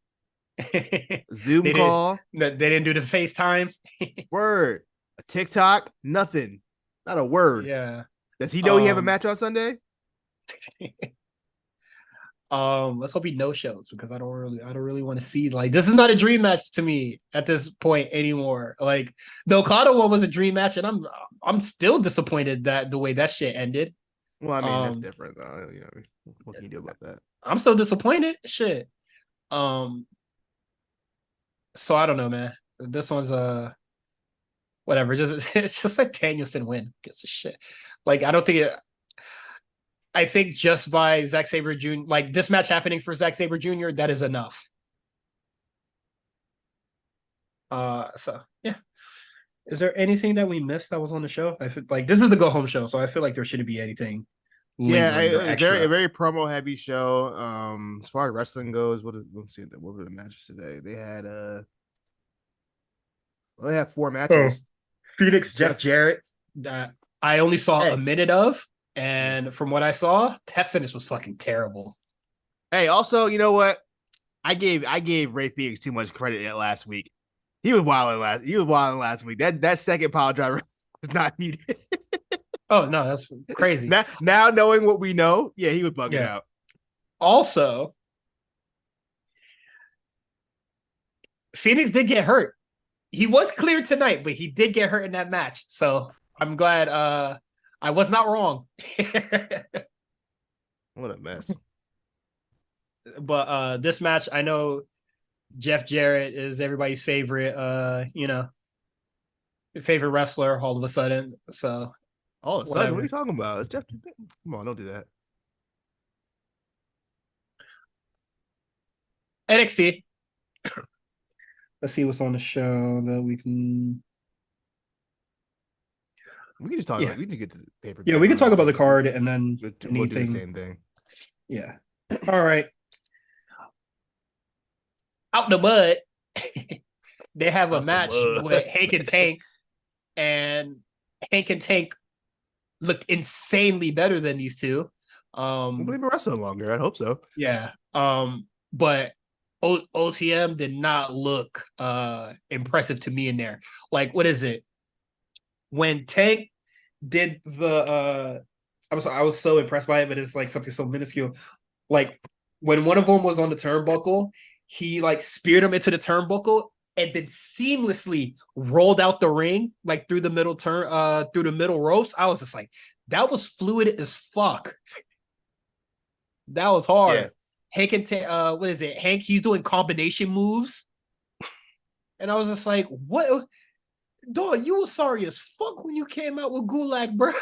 Zoom call. They didn't do the FaceTime. Word. A TikTok. Nothing. Not a word. Yeah. Does he know he have a match on Sunday? Let's hope he no shows because I don't really want to see, like, this is not a dream match to me at this point anymore. Like the Okada one was a dream match, and I'm still disappointed that the way that shit ended. Well, I mean, that's different though. What can you do about that? I'm still disappointed. Shit. So I don't know, man. This one's whatever. It's just like Danielson win. Gives a shit. Like I think just by Zack Sabre Jr. like this match happening for Zack Sabre Jr. that is enough. So yeah. Is there anything that we missed that was on the show? I feel like this is the go home show, so I feel like there shouldn't be anything Yeah, lingering or a extra. very promo heavy show. As far as wrestling goes, let's see, what were the matches today? They had four Oh, matches. Phoenix Jeff Jeff, Jarrett that I only saw a hey, minute of, and from what I saw, that finish was fucking terrible. hey. Also, you know what? I gave Ray Phoenix too much credit last week. He was wilding last week. That second pile driver was not needed. Oh no, that's crazy. Now knowing what we know, yeah, he was bugging Yeah. out. Also, Phoenix did get hurt. He was clear tonight, but he did get hurt in that match. So I'm glad I was not wrong. What a mess. But this match, I know Jeff Jarrett is everybody's favorite favorite wrestler all of a sudden. So All of a sudden, what are you whatever. talking about? It's Jeff. Come on, don't do that. NXT. Let's see what's on the show that we can. We can just talk Yeah, about. We can get to the paper. yeah, we can talk about the card and then We'll do the anything. same thing. Yeah. All right. Out the mud. They have a Out the match with mud. Hank and Tank, and Hank and Tank look insanely better than these two. We'll be wrestling longer. I hope so. Yeah. But OTM did not look impressive to me in there. Like, what is it? When Tank did the I was so impressed by it, but it's like something so minuscule. Like when one of them was on the turnbuckle, he like speared him into the turnbuckle and then seamlessly rolled out the ring, like through the through the middle ropes. I was just like, that was fluid as fuck. That was Yeah. hard. Hank and what is it? Hank, he's doing combination moves. And I was just like, what? Dog, you were sorry as fuck when you came out with Gulag, bro.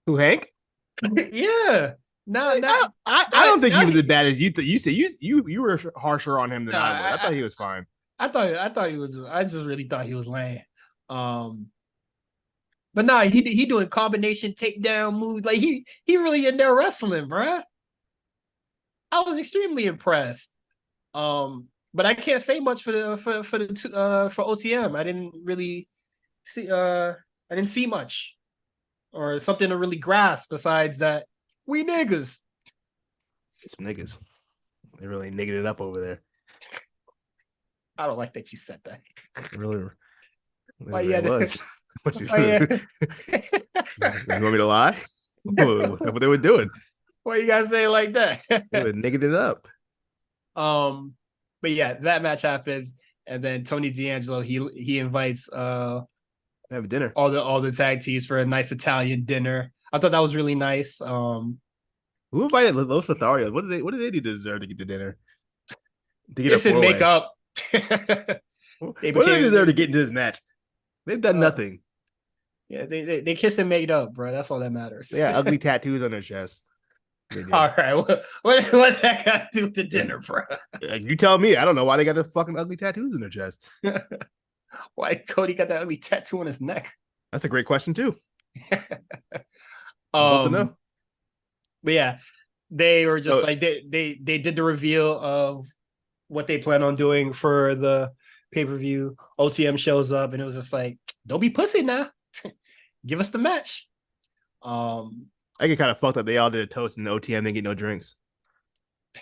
Who, Hank? Yeah. Now, now, I don't think now he was as bad as you. You said you were harsher on him than nah, I was. I thought he was fine. I thought he was. I just really thought he was lame. But nah, he doing combination takedown moves. Like he really in there wrestling, bro. I was extremely impressed. But I can't say much for for OTM. I didn't really see. I didn't see much or something to really grasp besides that we niggas. Some niggas. They really niggered it up over there. I don't like that you said that. It really, Oh yeah, was. What you, oh yeah. you want me to lie? What they were doing? Why you guys say it like that? They were niggered it up. But yeah, that match happens, and then Tony D'Angelo he invites Have dinner. all the tag teams for a nice Italian dinner. I thought that was really nice. Who invited Los Lotharios? What did they do to deserve to get the dinner? To get This a didn't make four-way? up. What do they deserve to get into this match? They've done nothing. Yeah, they kissed and made up, bro. That's all that matters. Yeah, ugly tattoos on their chest. All right, what that got to do with the dinner, bro? You tell me. I don't know why they got the fucking ugly tattoos in their chest. Why Cody got that ugly tattoo on his neck? That's a great question too. I'd love to know. But yeah, they were just So- like they did the reveal of what they plan on doing for the pay-per-view. OTM shows up and it was just like, don't be pussy now. Give us the match. I get kind of fucked up. They all did a toast and the OTM didn't get no drinks.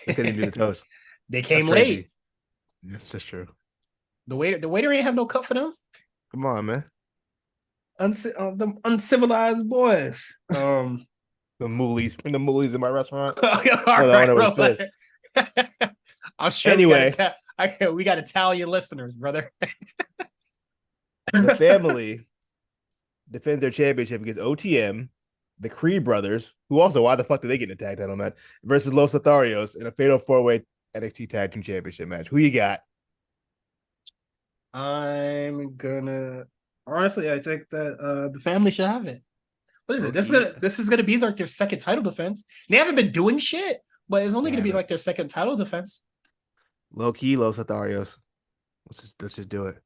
They couldn't even do the toast. They came That's crazy. late. That's just true. The waiter ain't have no cup for them. Come on, man. Them uncivilized boys. The moolies in my restaurant. All right, right, I'm sure Anyway. we got Italian listeners, brother. The family defends their championship against OTM, the Creed brothers, who also, why the fuck did they get in a tag title match, versus Los Lotharios in a fatal four-way NXT Tag Team Championship match. Who you got? I'm gonna honestly, I think that the family should have it. What is it? This is gonna be like their second title defense. They haven't been doing shit, but it's only gonna be like their second title defense. Low key, Los Lotharios. Let's just do it.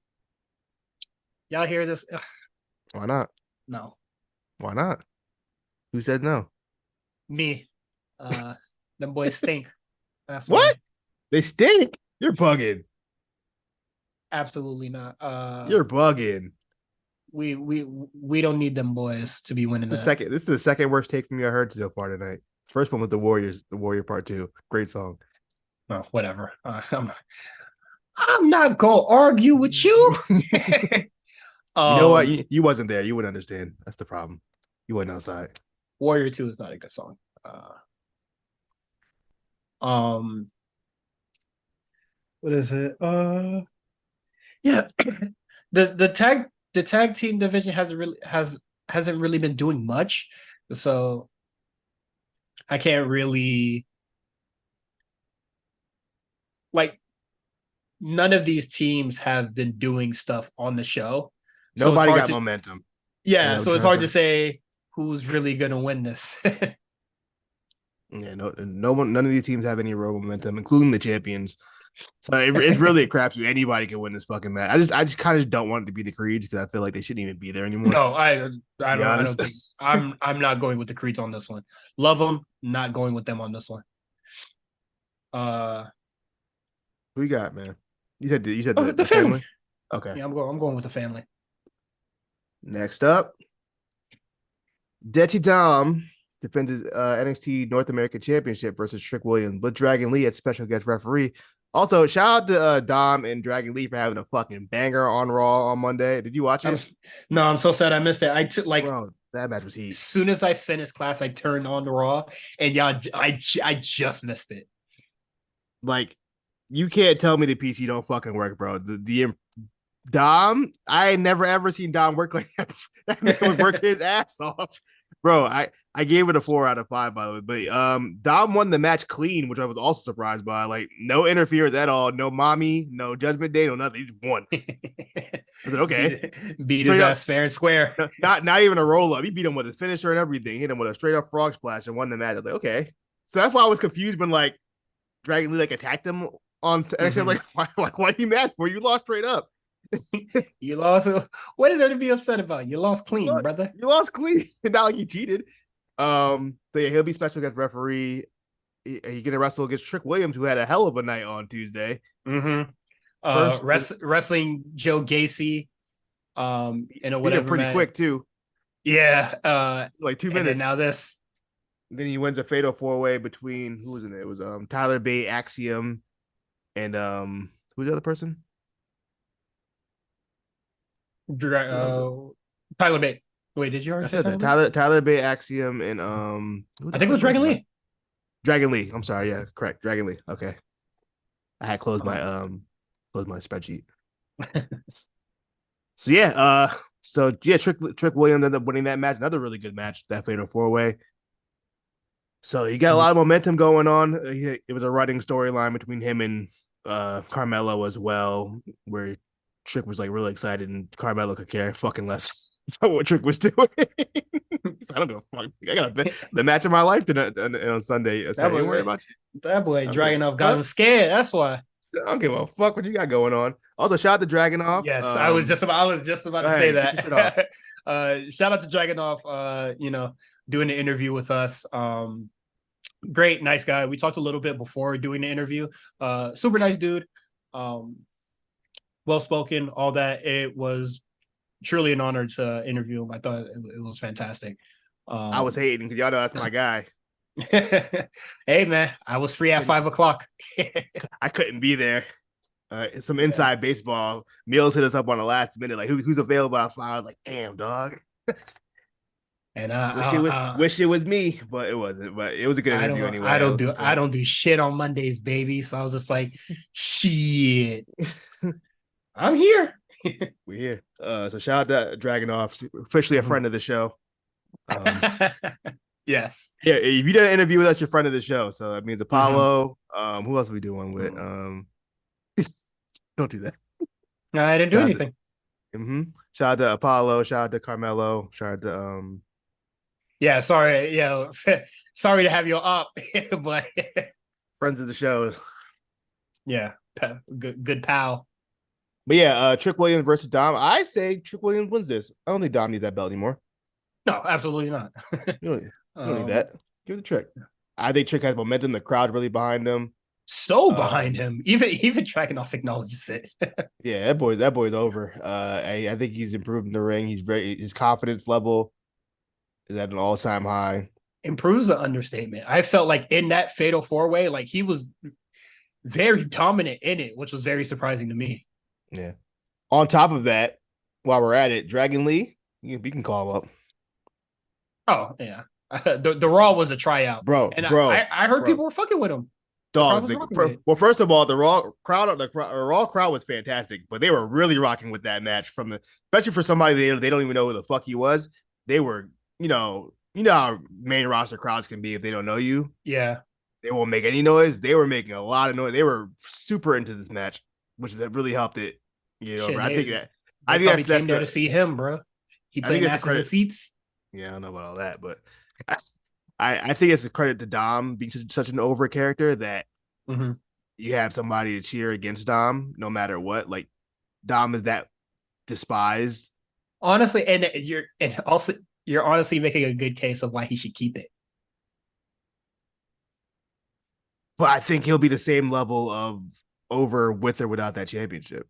Y'all hear this? Ugh, Why not? no, Why not? Who said no? me. Uh, them boys stink. That's What? why. They stink. You're bugging. Absolutely not. You're bugging. We don't need them boys to be winning that. This is the second worst take from me I heard so far tonight. First one was the Warriors, the Warrior Part 2. Great song. Well, whatever. I'm not gonna argue with you. You know what? um, You wasn't there. You wouldn't understand. That's the problem. You wasn't outside. Warrior 2 is not a good song. Um, what is it? Yeah, the tag team division hasn't really been doing much, so I can't really like none of these teams have been doing stuff on the show, so it's Nobody hard got to momentum. Is that yeah, what so you're it's trying hard to to say? say who's really gonna win this. Yeah, no one, none of these teams have any real momentum, including the champions. So it's really a crapshoot. Anybody can win this fucking match. I just kind of don't want it to be the Creeds because I feel like they shouldn't even be there anymore. No, To be I honest, don't think I'm not going with the Creeds on this one. Love them, not going with them on this one. Uh, who you got, man? You said the the family. family. Okay. Yeah, I'm going with the family. Next up, Detty Dom defends his NXT North American Championship versus Trick Williams with Dragon Lee as special guest referee. Also, shout out to Dom and Dragon Lee for having a fucking banger on Raw on Monday. Did you watch I'm it? no, I'm so sad I missed it. I took like Bro, that match was as heat. soon as I finished class, I turned on the Raw, and y'all, I just missed it. Like, you can't tell me the PC don't fucking work, bro. The Dom, I ain't never ever seen Dom work like that. That man would work his ass off. Bro, I gave it a 4 out of 5, by the way. But Dom won the match clean, which I was also surprised by. Like, no interference at all, no mommy, no judgment day, no nothing. He just won. I said, okay. beat his Straight up, ass fair and square. not even a roll up. He beat him with his finisher and everything. Hit him with a straight up frog splash and won the match. I was like, okay. So that's why I was confused when like Dragon Lee like attacked him on and I said, like, why are you mad for? You lost straight up. You lost. What is there to be upset about? You lost clean, brother. You lost clean. Not like you cheated. So yeah, he'll be special guest referee. He gonna wrestle against Trick Williams, who had a hell of a night on Tuesday. Mm-hmm. First, Wrestling Joe Gacy. In a beat him whatever pretty match. quick too. Yeah. Like 2 And then minutes. now this. Then he wins a fatal 4-way between who was in it? It was Tyler Bate, Axiom, and who's the other person? Tyler Bate. Wait, did you I already say said Tyler that Bate? Tyler Bate, Axiom, and who I the think it other was Dragon person? Lee. Dragon Lee. I'm sorry. Yeah, correct. Dragon Lee. Okay. I had closed my spreadsheet. So yeah, Trick Williams ended up winning that match. Another really good match, that fatal 4-way. So he got a lot of momentum going on. It was a running storyline between him and Carmelo as well, where Trick was like really excited and Carmelo could care fucking less about what Trick was doing. I don't give a fuck. I got the match of my life on Sunday. That Ain't worried boy, about you. that boy I don't give a Dragunov got fuck. him scared. That's why. I don't give a fuck what you got going on. Also, shout out to Dragonoff. Yes, I was just about Go to say ahead, get your shit off. that. Shout out to Dragunov, doing the interview with us. Great, nice guy. We talked a little bit before doing the interview. Super nice dude. Well spoken, all that. It was truly an honor to interview him. I thought it was fantastic. I was hating because y'all know that's my guy. Hey man, I was free at 5 o'clock. I couldn't be there. Some inside baseball. Mills hit us up on the last minute, like who's available at 5. I was like, damn, dog. And Wish it was me, but it wasn't. But it was a good interview anyway. I don't do shit on Mondays, baby. So I was just like, shit. I'm here. We're here. So shout out to Dragonoff, officially a friend of the show. Yes. Yeah, if you did an interview with us, you're a friend of the show. So that means Apollo. Who else are we doing with? Don't do that. No, I didn't do anything. Shout out to Apollo. Shout out to Carmelo. Shout out to Yeah, sorry. Yeah, sorry to have you up, but friends of the show. yeah, good pal. But yeah, Trick Williams versus Dom. I say Trick Williams wins this. I don't think Dom needs that belt anymore. No, absolutely not. You don't need um, that. Give it to Trick. I think Trick has momentum. The crowd really behind him. so behind him, even Tracking off acknowledges it. Yeah, that boy's over. I think he's improved in the ring. His confidence level is at an all time high. Improves the understatement. I felt like in that fatal 4-way, like he was very dominant in it, which was very surprising to me. Yeah. On top of that, while we're at it, Dragon Lee, we can call him up. Oh yeah, the Raw was a tryout, bro, and bro, I heard bro. people were fucking with him. Dog, well, first of all, the Raw crowd was fantastic, but they were really rocking with that match especially for somebody they don't even know who the fuck he was. They were, how main roster crowds can be if they don't know you. Yeah, they won't make any noise. They were making a lot of noise. They were super into this match, which that really helped it. Shit, but I think came there to see him, bro. He played asses in seats. Yeah, I don't know about all that, but I think it's a credit to Dom being such an over character that you have somebody to cheer against Dom no matter what. Like Dom is that despised. Honestly, and you're honestly making a good case of why he should keep it. But I think he'll be the same level of over with or without that championship.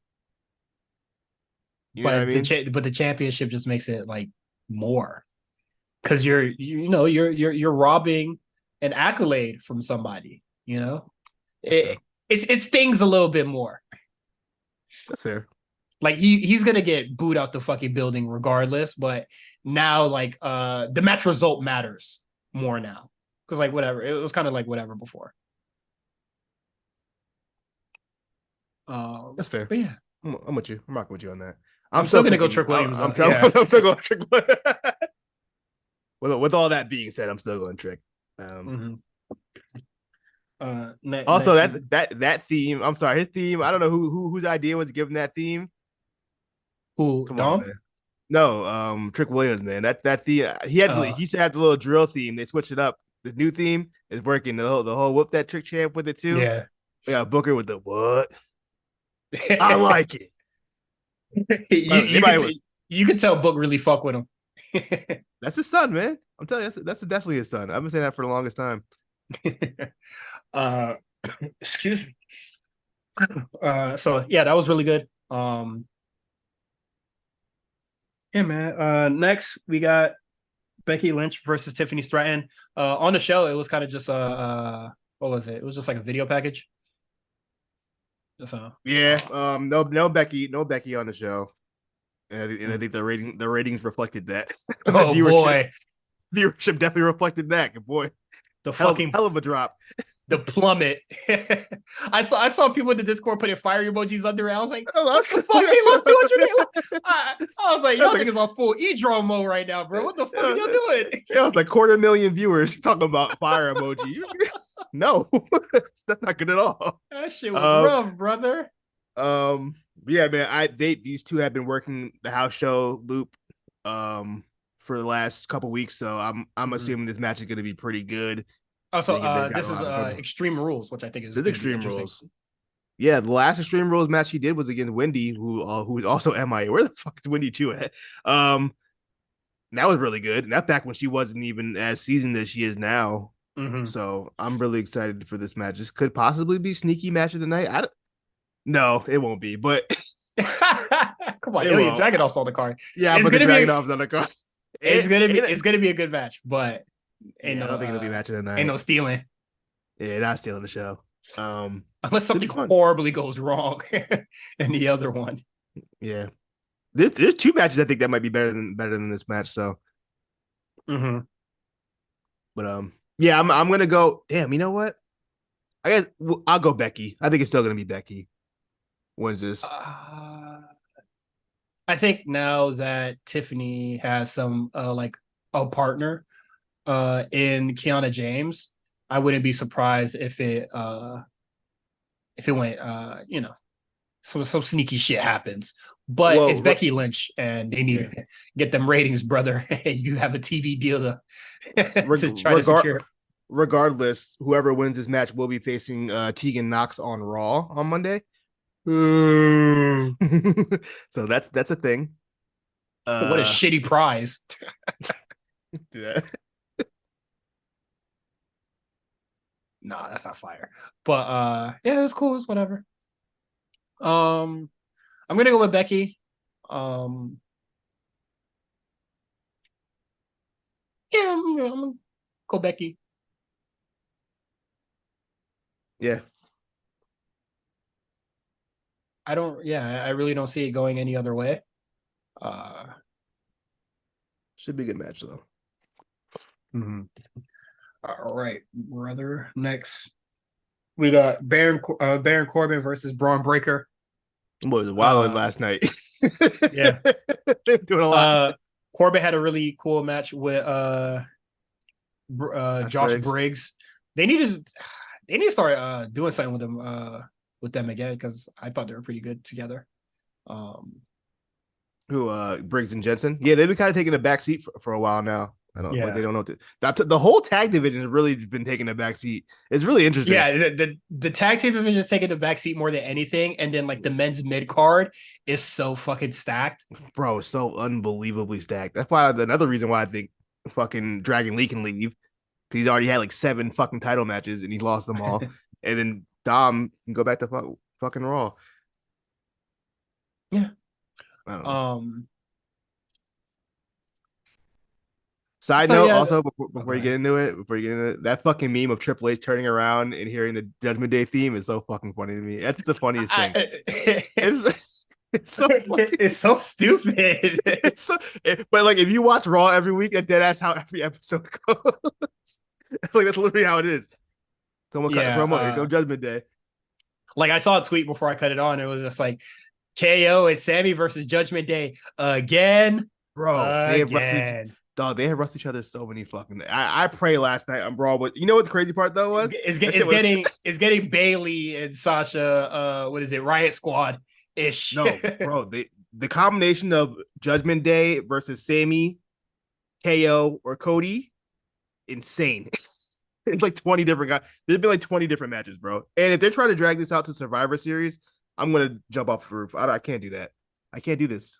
You know what I mean? But the championship just makes it like more. Because you're robbing an accolade from somebody, it stings a little bit more. That's fair. Like he's gonna get booed out the fucking building regardless, but now like the match result matters more now because like whatever, it was kind of like whatever before. That's fair. But yeah, I'm with you. I'm rocking with you on that. I'm still gonna go Trick Williams. I'm still going Trick Williams. With all that being said, I'm still going Trick. Also, that theme. I'm sorry, his theme. I don't know whose idea was given that theme. Who? Come Dom? on, man. No, Trick Williams, man. That he used to have the little drill theme. They switched it up. The new theme is working. The whole whoop that Trick champ with it too. Yeah. Yeah, Booker with the what? I like it. You can tell Book really fuck with him. That's his son, man. I'm telling you, that's definitely his son. I've been saying that for the longest time. Excuse me. So yeah, that was really good. Yeah, man. Next we got Becky Lynch versus Tiffany Stratton. On the show, it was kind of just what was it? It was just like a video package. So yeah, no Becky on the show. And I think the ratings reflected that. Oh boy, viewership definitely reflected that. Good boy, hell of a drop. The plummet. I saw people in the Discord putting fire emojis under it. I was like, what the fuck? They lost 200. I was like, y'all niggas on full e-draw mode right now, bro. What the fuck are y'all doing? It was like 250,000 viewers talking about fire emoji. No, that's not good at all. That shit was rough, brother. Yeah, man. These two have been working the house show loop for the last couple weeks, so I'm assuming this match is going to be pretty good. Also, this is Extreme Rules, which I think is Extreme Rules. Yeah, the last Extreme Rules match he did was against Wendy, who's also MIA. Where the fuck is Wendy Chu at? That was really good. And that's back when she wasn't even as seasoned as she is now. So I'm really excited for this match. This could possibly be sneaky match of the night. No, it won't be, but come on, Ilya Dragunov's on the card. Yeah, but the Dragunov's on the card. It's gonna be a good match, but I don't think it'll be match of the night. Ain't no stealing. Yeah, not stealing the show. Unless something horribly goes wrong in the other one. Yeah, there's two matches I think that might be better than this match. So, but yeah, I'm gonna go. Damn, you know what? I guess I'll go Becky. I think it's still gonna be Becky. When's this? I think now that Tiffany has some like a partner in Kiana James, I wouldn't be surprised if it went some sneaky shit happens. But it's Becky Lynch and they need to get them ratings, brother. You have a TV deal to try to secure. Regardless, whoever wins this match will be facing Tegan Knox on Raw on Monday. Mm. So that's a thing. What a Uh, shitty prize. do that. Nah, that's not fire. But yeah, it was cool. It's whatever. Um, I'm gonna go with Becky. Um, yeah, I'm gonna go Becky. Yeah, I don't. Yeah, I really don't see it going any other way. Uh, should be a good match though. mhm. All right, brother. Next, we got Baron Corbin versus Braun Breaker. Boy, was wilding Uh, last night. yeah. They're doing a lot. Uh, Corbin had a really cool match with Josh Josh Briggs. Briggs. They need to they need to start doing something with them again because I thought they were pretty good together. Um, Who Briggs and Jensen? Yeah, they've been kind of taking a back seat for a while now. I don't like yeah, they don't know what the whole tag division has really been taking a back seat. It's really interesting. yeah. The tag team division is taking the backseat more than anything, and then like the men's mid card is so fucking stacked. Bro, so unbelievably stacked. That's why another reason why I think fucking Dragon Lee can leave. Because he's already had like 7 fucking title matches and he lost them all. And then Dom can go back to fucking Raw. Yeah. I don't know. Um. Side So note, yeah. also Oh, before go you get ahead. into it, that fucking meme of Triple H turning around and hearing the Judgment Day theme is so fucking funny to me. That's the funniest thing. It's it's so fucking It's so stupid. it's so, but like if you watch Raw every week, that's how every episode goes. Like that's literally how it is. Someone cut the Yeah. promo. Here comes Judgment Day. Like I saw a tweet before I cut it on. It was just like KO and Sammy versus Judgment Day again, Bro, they have wrestled. again. Dog, they have wrestled each other so many fucking. I pray last night on Raw, but you know what the crazy part though was? That shit was It's getting Bailey and Sasha. What is it? Riot Squad ish. no, bro. The combination of Judgment Day versus Sammy, KO, or Cody, insane. It's like 20 different guys. There's been like 20 different matches, bro. And if they're trying to drag this out to Survivor Series, I'm gonna jump off the roof. I can't do that. I can't do this.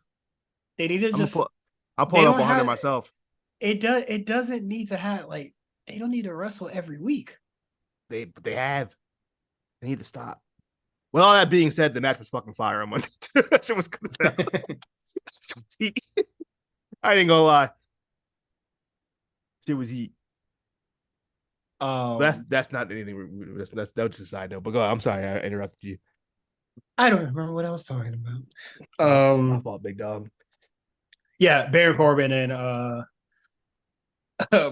They need to I'm gonna just. pull. I'll They pull up don't 100 have myself. it. It doesn't need to have like. They don't need to wrestle every week. They have. They need to stop. With all that being said, the match was fucking fire on Monday. That shit was good. I ain't gonna lie. Shit was heat. That's not anything. That was just a side note. But go on. I'm sorry, I interrupted you. I don't remember what I was talking about. My fault, big dog. Yeah, Baron Corbin and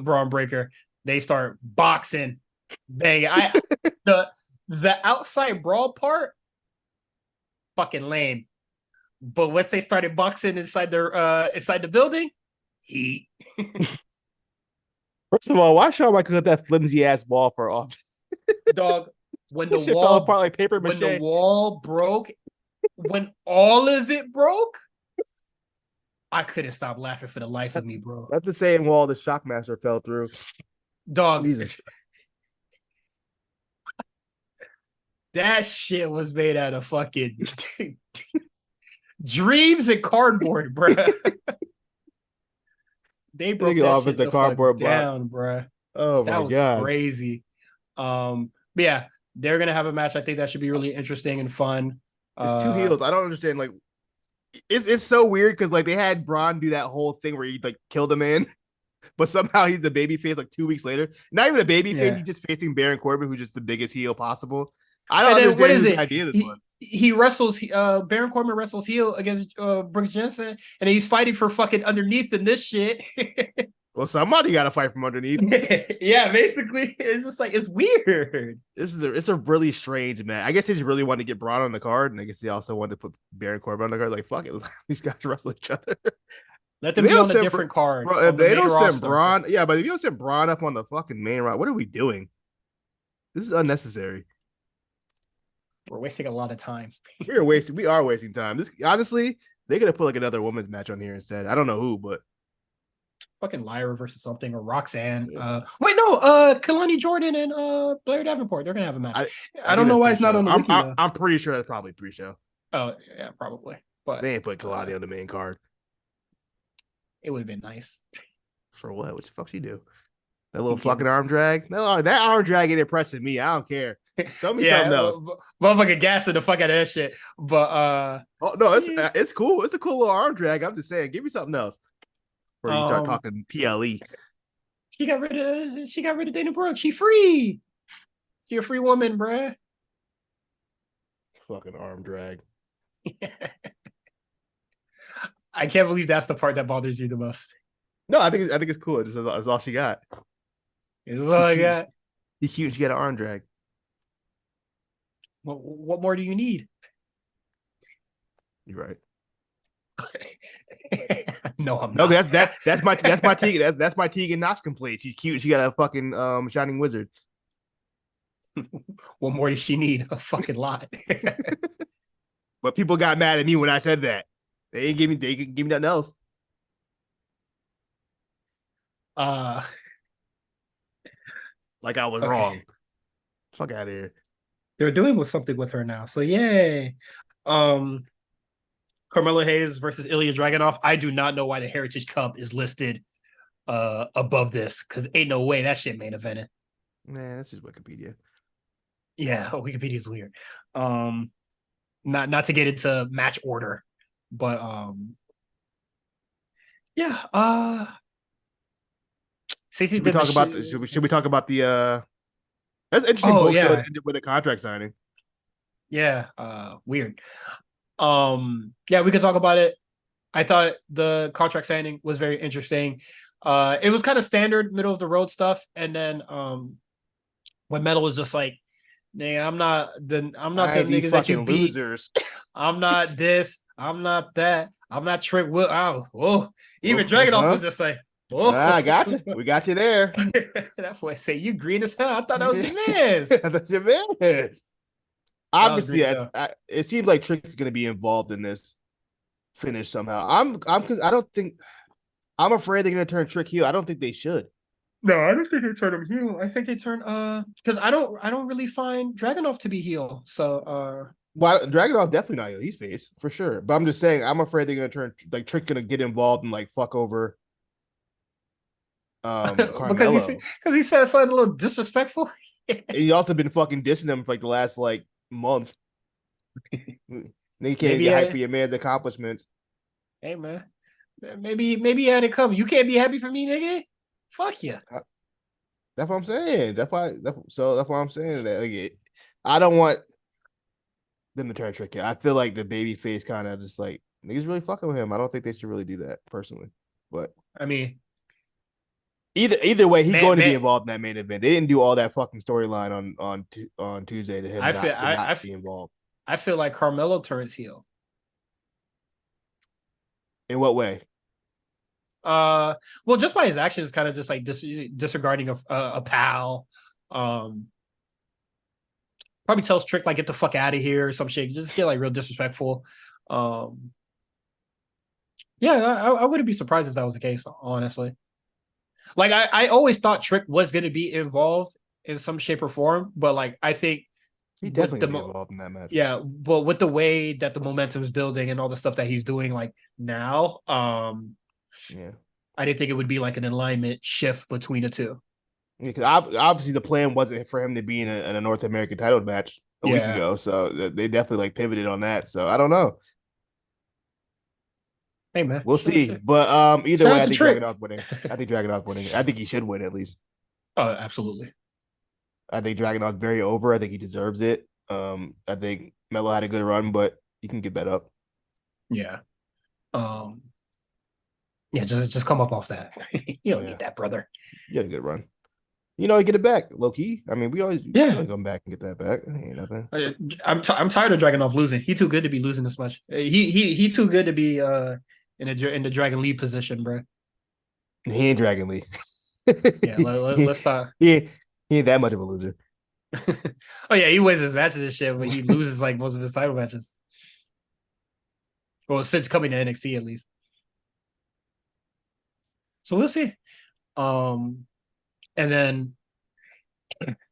Braun Breaker, they start boxing. Bang. The the outside brawl part, fucking lame. But once they started boxing inside the building, heat. First of all, why Shawn Michaels got that flimsy ass wall for off? Dog, when the This shit fell wall apart like paper when the mache. wall broke, when all of it broke, I couldn't stop laughing for the life of me, bro. That's the same wall the Shockmaster fell through. Dog, Jesus. that shit was made out of fucking dreams and cardboard, bro. They broke that Off shit it's a the fuck cardboard box. down, bro. Oh That my was god. crazy. But yeah, they're gonna have a match. I think that should be really interesting and fun. It's 2 heels. I don't understand. Like, it's so weird because like they had Braun do that whole thing where he like killed a man, but somehow he's the baby face like 2 weeks later. Not even a baby face. Yeah. He's just facing Baron Corbin, who's just the biggest heel possible. I don't And then what understand is whose it? idea this was. He wrestles Baron Corbin wrestles heel against Brooks Jensen, and he's fighting for fucking underneath in this shit. Well, somebody got to fight from underneath. Yeah, basically, it's just like it's weird. It's a really strange match. I guess they just really wanted to get Braun on the card, and I guess they also wanted to put Baron Corbin on the card. Like, fuck it, these guys wrestle each other. Let them be on a different card. Bro, if On the they main don't send roster. Braun, yeah, but if you don't send Braun up on the fucking main roster, what are we doing? This is unnecessary. We're wasting a lot of time. We are wasting time. This honestly, they could have put like another women's match on here instead. I don't know who, but fucking Lyra versus something or Roxanne. Yeah. Wait, no, Kalani Jordan and Blair Davenport. They're gonna have a match. I I don't think know that's why it's not pre-show. on the wiki though. I'm pretty sure that's probably pre-show. Oh yeah, probably. But They ain't put Kalani on the main card. it would have been nice. For what? What the fuck she do? That little fucking arm drag? No, that arm drag ain't impressing me. I don't care. Show me something else. Motherfucking gassing the fuck out of that shit. But oh no, it's cool. It's a cool little arm drag. I'm just saying, give me something else. Before you start talking PLE. She got rid of Dana Brooke. She free. She a free woman, bruh. Fucking arm drag. I can't believe that's the part that bothers you the most. No, I think it's cool. It's all she got. It's all I got. He's cute. She got an arm drag. What more do you need? You're right. No, I'm not. No, that's my Tegan. That's my Tegan Knox complaint. She's cute. She got a fucking shining wizard. What more does she need? A fucking lot. But people got mad at me when I said that. They ain't give me nothing else. Like I was wrong. Fuck out of here. They're doing something with her now. So yay. Carmelo Hayes versus Ilya Dragunov. I do not know why the Heritage Cup is listed above this, because ain't no way that shit main evented. Man, that's just Wikipedia. Yeah, Wikipedia is weird. Not to get into match order, but yeah. Should we talk about the that's interesting show that ended with a contract signing. Yeah, weird. Yeah, we could talk about it. I thought the contract signing was very interesting. It was kind of standard middle of the road stuff, and then when Metal was just like, "Nah, I'm not the niggas that you beat. Losers. I'm not this. I'm not that. I'm not Trick Will." Even Dragunov was just like, "Oh, I got you. We got you there." That boy say, "You green as hell." I thought that was your man's. That's your man's. Obviously, it seems like Trick is going to be involved in this finish somehow. I'm afraid they're going to turn Trick heel. I don't think they should. No, I don't think they turn him heel. I think they turn because I don't really find Dragunov to be heel. So well, Dragunov definitely not heel. He's face for sure. But I'm just saying, I'm afraid they're going to turn like Trick going to get involved and like fuck over. Because he said something a little disrespectful. He also been fucking dissing them for like the last like month. They can't get hyped for your man's accomplishments. Hey man, maybe he had it coming. You can't be happy for me, nigga. Fuck you. That's what I'm saying. That's why I'm saying that. Like, I don't want them to turn Tricky. I feel like the baby face kind of just like niggas really fucking with him. I don't think they should really do that personally. But I mean, either way, he's going to be involved in that main event. They didn't do all that fucking storyline on Tuesday to him not be involved. I feel like Carmelo turns heel. In what way? Well, just by his actions, kind of just like disregarding a pal. Probably tells Trick like get the fuck out of here or some shit. Just get like real disrespectful. Yeah, I wouldn't be surprised if that was the case, honestly. Like I always thought Trick was going to be involved in some shape or form, but like I think he definitely be involved in that match. Yeah, but with the way that the momentum is building and all the stuff that he's doing, like now, yeah, I didn't think it would be like an alignment shift between the two. Yeah, because obviously the plan wasn't for him to be in a North American title match a week ago, so they definitely like pivoted on that. So I don't know. Hey man, we'll see. But either way, I think Dragunov winning. I think Dragunov winning. I think he should win at least. Oh, absolutely. I think Dragunov's very over. I think he deserves it. I think Melo had a good run, but you can get that up. Yeah. Yeah, just come up off that. You don't need that, brother. You had a good run. You know, you get it back, low key. I mean, we always come back and get that back. Ain't nothing. I'm tired of Dragunov losing. He too good to be losing this much. He too good to be in the Dragon League position, bro. He ain't Dragon League. Yeah, let's stop. He ain't that much of a loser. Oh yeah, he wins his matches and shit, but he loses like most of his title matches. Well, since coming to NXT at least. So we'll see. And then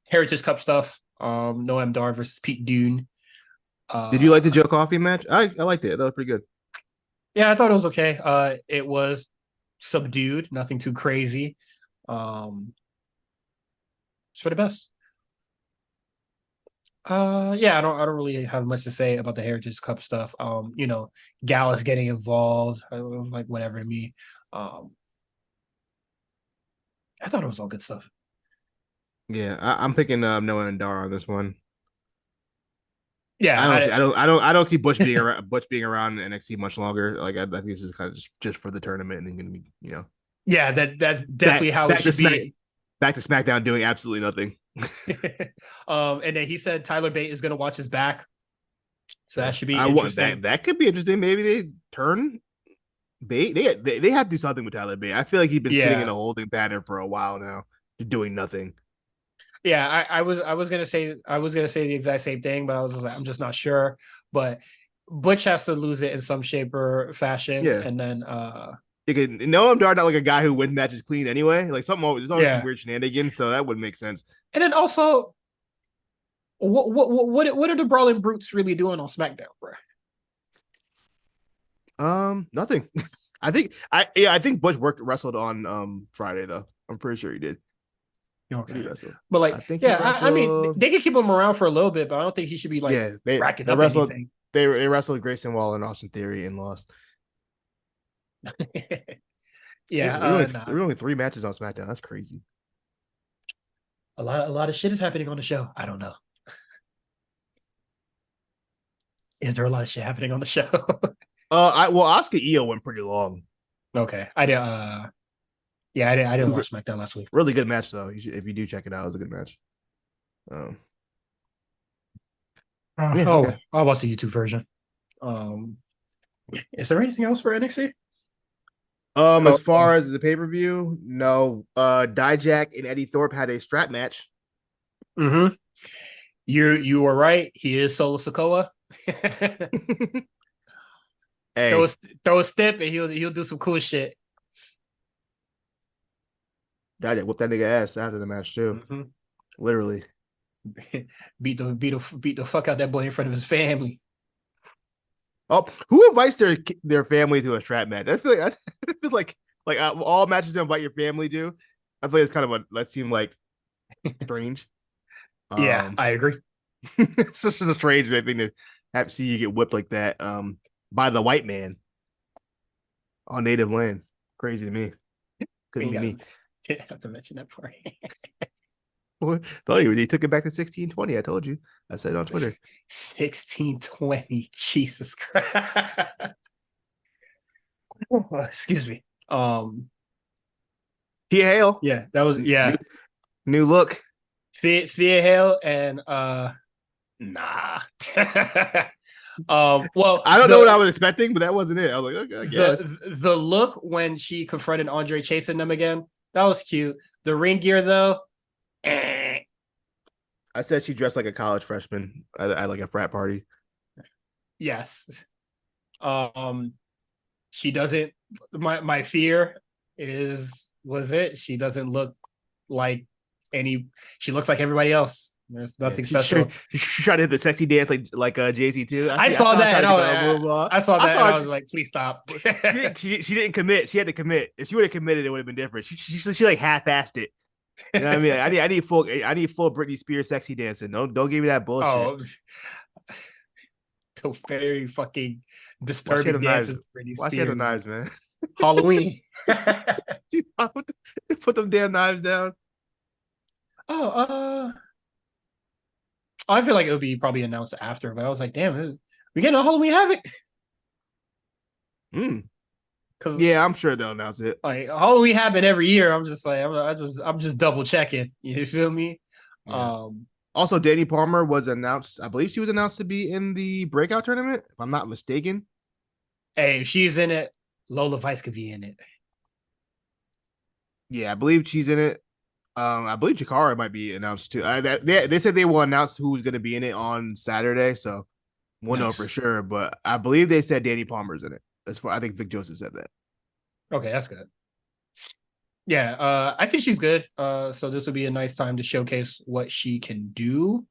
Heritage Cup stuff. Noam Dar versus Pete Dune. Did you like the Uh, Joe Coffey match? I liked it. That was pretty good. yeah, I thought it was okay. It was subdued, nothing too crazy. Um, it's for the best. Yeah, I don't really have much to say about the Heritage Cup stuff. Gallus getting involved, it was like whatever to me. Um, I thought it was all good stuff. Yeah, I'm picking Noah and Dar on this one. Yeah, I don't see Butch being around in NXT much longer. Like I think this is kind of just for the tournament and then gonna be yeah, that's definitely back how it should be. back to SmackDown doing absolutely nothing. And then he said Tyler Bate is gonna watch his back, so Yeah, that should be I want interesting. that could be interesting. Maybe they turn Bate. They have to do something with Tyler Bate. I feel like he's been sitting in Yeah, a holding pattern for a while now, just doing nothing. yeah. I was gonna say the exact same thing, but I was like, I'm just not sure. But Butch has to lose it in some shape or fashion, Yeah, and then you could know I'm not like a guy who wins matches clean anyway. Like there's always some yeah, weird shenanigans, so that would make sense. and then also what are the Brawling Brutes really doing on SmackDown, bro? Nothing. I think Bush wrestled on Friday though. I'm pretty sure he did. He Okay, wrestled. but I like, think he yeah, I mean, wrestled. they could keep him around for a little bit, but I don't think he should be like Yeah, racking they up wrestled. anything. They wrestled Grayson Waller and Austin Theory and lost. Yeah, There nah. were only 3 matches on SmackDown. That's crazy. A lot of shit is happening on the show. I don't know. Is there a lot of shit happening on the show? Oscar Io went pretty long. Okay, I did. Yeah, I didn't watch SmackDown last week. Really good match though. If you do check it out, it was a good match. Um, yeah, Oh, okay. I'll watch the YouTube version. Um, is there anything else for NXT? Oh, As far as the pay per view, no. Dijak and Eddie Thorpe had a strap match. mm-hmm. You were right. He is Solo Sokoa. throw a, Hey, throw a step and he'll do some cool shit. Dijak whooped that nigga ass after the match too. Mm-hmm. Literally. Beat the fuck out that boy in front of his family. Oh, who invites their family to a strap match? I feel like all matches to invite your family to. I feel like it's kind of that seemed like strange. Yeah, I agree. It's just a strange thing to have see you get whipped like that by the white man on native land. Crazy to me. Couldn't Ain't be got me. didn't have to mention that part. Tell you, they took it back to 1620. I told you. I said it on Twitter. 1620. Jesus Christ. Excuse me. Tia Hale, Yeah, that was new, yeah. new look. Thea Hale and nah. Well, I don't know what I was expecting, but that wasn't it. I was like, okay, I guess. the look when she confronted Andre chasing them again, that was cute. The ring gear though, eh. I said she dressed like a college freshman at like a frat party. Yes. Um, she doesn't. My fear was it. She doesn't look like any. She looks like everybody else. There's Yeah, nothing special. she tried to hit the sexy dance like Jay-Z too. I I saw saw her that try and to get the move on. I saw I that saw and I her. was like, please stop. She didn't commit. She had to commit. If she would have committed, it would have been different. She like half-assed it. You know what I mean? Like, I need full Britney Spears sexy dancing. Don't give me that bullshit. Oh, the very fucking Why she had disturbing the knives? dances of Britney Why she had the Spears. knives, man? Halloween. Put them damn knives down. Oh, I feel like it would be probably announced after, but I was like, damn, we getting a Halloween Havoc Mm. because Yeah, I'm sure they'll announce it. like Halloween happen every year. I'm just like, I'm just double checking. You feel me? Yeah. Um, Also, Danny Palmer was announced. I believe she was announced to be in the breakout tournament, if I'm not mistaken. hey, if she's in it, Lola Vice could be in it. Yeah, I believe she's in it. I believe Jakara might be announced too. They said they will announce who's going to be in it on Saturday, so we'll know for Nice. sure. But I believe they said Danny Palmer's in it. As far I think Vic Joseph said that. Okay, that's good. Yeah, I think she's good. So this would be a nice time to showcase what she can do.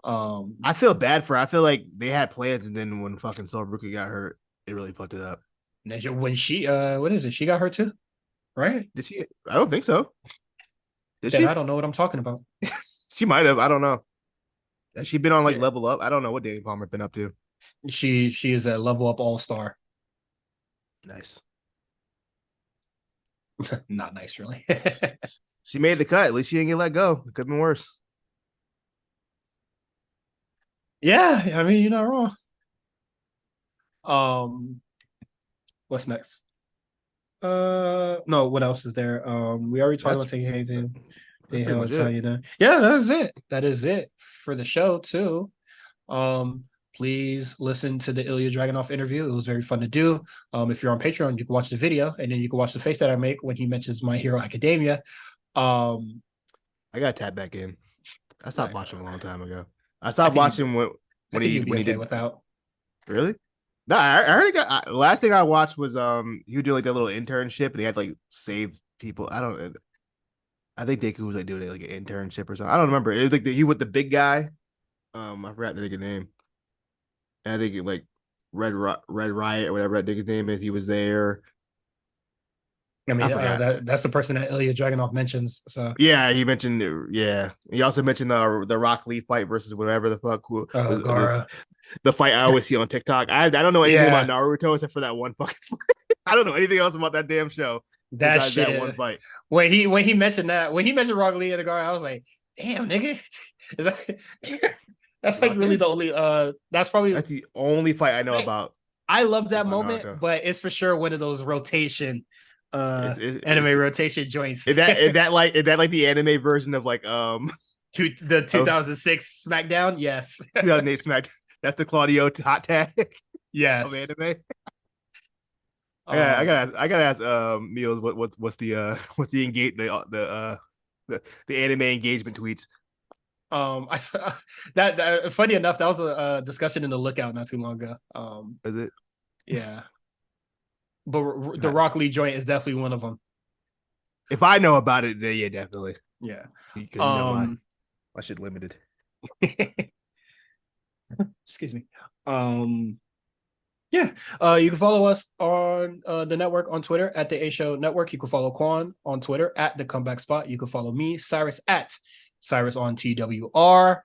I feel bad for her. I feel like they had plans, and then when fucking Sol Ruka got hurt, it really fucked it up. When she what is it? She got hurt too, right? Did she? I don't think so. Did Then I she? don't know what I'm talking about. She might have. I don't know. Has she been on like Yeah, level up? I don't know what Danny Palmer been up to. she is a level up all star. Nice. Not nice, really. She made the cut. At least she didn't get let go. It could have been worse. Yeah, I mean you're not wrong. Um, what's next? No, what else is there? We already talked That's about taking anything. that's They pretty held much it. tell you that. Yeah, that is it. That is it for the show too. Um, please listen to the Ilya Dragunov interview. It was very fun to do. If you're on Patreon, you can watch the video, and then you can watch the face that I make when he mentions My Hero Academia. Um, I got to tap back in. I stopped I, watching a long time ago. I I stopped think watching I when think he you'll be when he okay did. without. Really? No, I already got. Last thing I watched was he was doing like that little internship, and he had to, like save people. I don't. I think Deku was like doing like an internship or something. I don't remember. It was like he with the big guy. I forgot the nigga name. And I think like Red Riot or whatever that nigga's name is. He was there. I I mean, forgot. that's the person that Ilya Dragunov mentions. So, Yeah, he mentioned. Yeah, he also mentioned the Rock Lee fight versus whatever the fuck who was Gara. the fight I always see on TikTok. I don't know anything about Yeah, Naruto except for that one fucking fight. I don't know anything else about that damn show that besides that one shit. fight. When he mentioned that, when he mentioned Rock Lee and the Gara, I was like, damn, nigga. Is that, that's like Locked really in. the only that's probably That's the only fight I know like I love that about moment, Naruto. but it's for sure one of those anime It's rotation joints. is that like the anime version of like To the of 2006 SmackDown, yes. 2008 Smack? That's the Claudio hot tag of Yes. anime. Yeah, Um I gotta ask Meals what's the what's the engage the anime engagement tweets. I saw that funny enough, that was a discussion in the Lookout not too long ago. Is it? Yeah. But the Rock Lee joint is definitely one of them. If I know about it, then yeah, definitely. Yeah. Because you know Um my shit limited. excuse me. Um Yeah. You can follow us on the network on Twitter at the A Show Network. You can follow Quan on Twitter at the Comeback Spot. You can follow me, Cyrus, at Cyrus on TWR.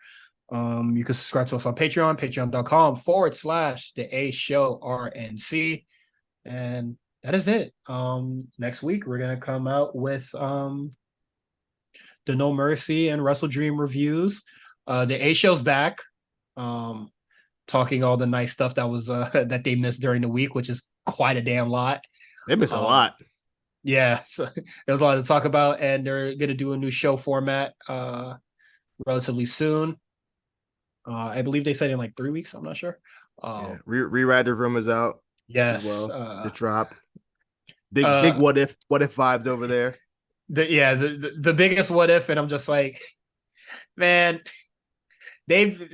You can subscribe to us on Patreon, patreon.com/the A Show RNC. And that is it. Next week we're gonna come out with the No Mercy and WrestleDream reviews. The A Show's back. Um, talking all the nice stuff that was that they missed during the week, which is quite a damn lot. They miss a Um, lot. yeah, so there's a lot to talk about, and they're gonna do a new show format relatively soon. I believe they said in like 3 weeks. I'm not sure. Yeah. Um, Rewriter room is out as yes. well. To drop. Big Uh, what if vibes over there. the biggest what if, and I'm just like, man,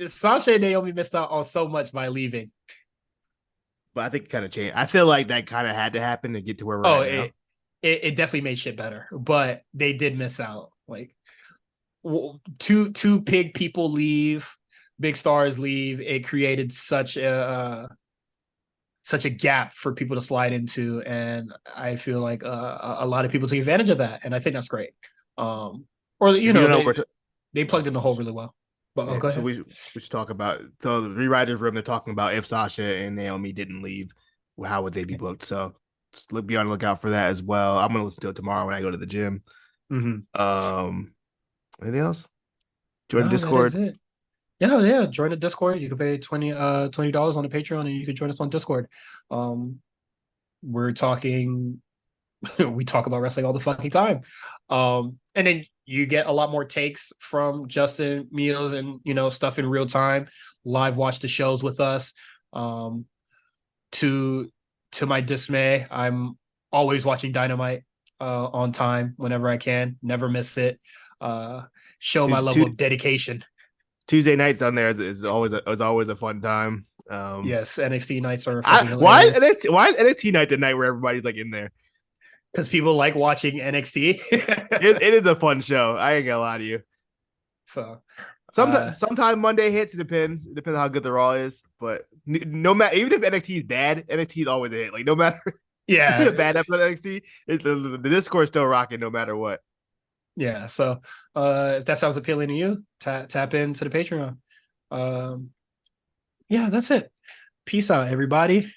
Sasha and Naomi missed out on so much by leaving. But I think it kind of changed. I feel like that kind of had to happen to get to where we're Oh, at now. it definitely made shit better, but they did miss out. Like two big people leave, big stars leave. It created such a gap for people to slide into, and I feel like a lot of people take advantage of that, and I think that's great. Or If you don't know where they oh, plugged in the hole really well. But yeah, go so ahead. we should talk about so the rewriters room. They're talking about if Sasha and Naomi didn't leave, how would they be booked? So be on the lookout for that as well. I'm gonna listen to it tomorrow when I go to the gym. Mm-hmm. Anything else? Join No, that is Discord. it. Yeah. Join the Discord. You can pay $20 on the Patreon, and you can join us on Discord. Um, we're talking we talk about wrestling all the fucking time. And then you get a lot more takes from Justin Meals and stuff in real time. Live watch the shows with us. To my dismay, I'm always watching Dynamite on time whenever I can. Never miss it. Show my It's level of dedication. Tuesday nights on there is always a fun time. Yes, NXT nights are fucking Why is hilarious. NXT night the night where everybody's like in there? because people like watching NXT. It is a fun show. I ain't gonna lie to you. So Sometimes Monday hits. It depends. It depends on how good the Raw is. But no matter, even if NXT is bad, NXT is always a hit. Like no matter yeah, a bad episode of NXT, the Discord still rocking no matter what. yeah. So if that sounds appealing to you, tap into the Patreon. Yeah, that's it. Peace out, everybody.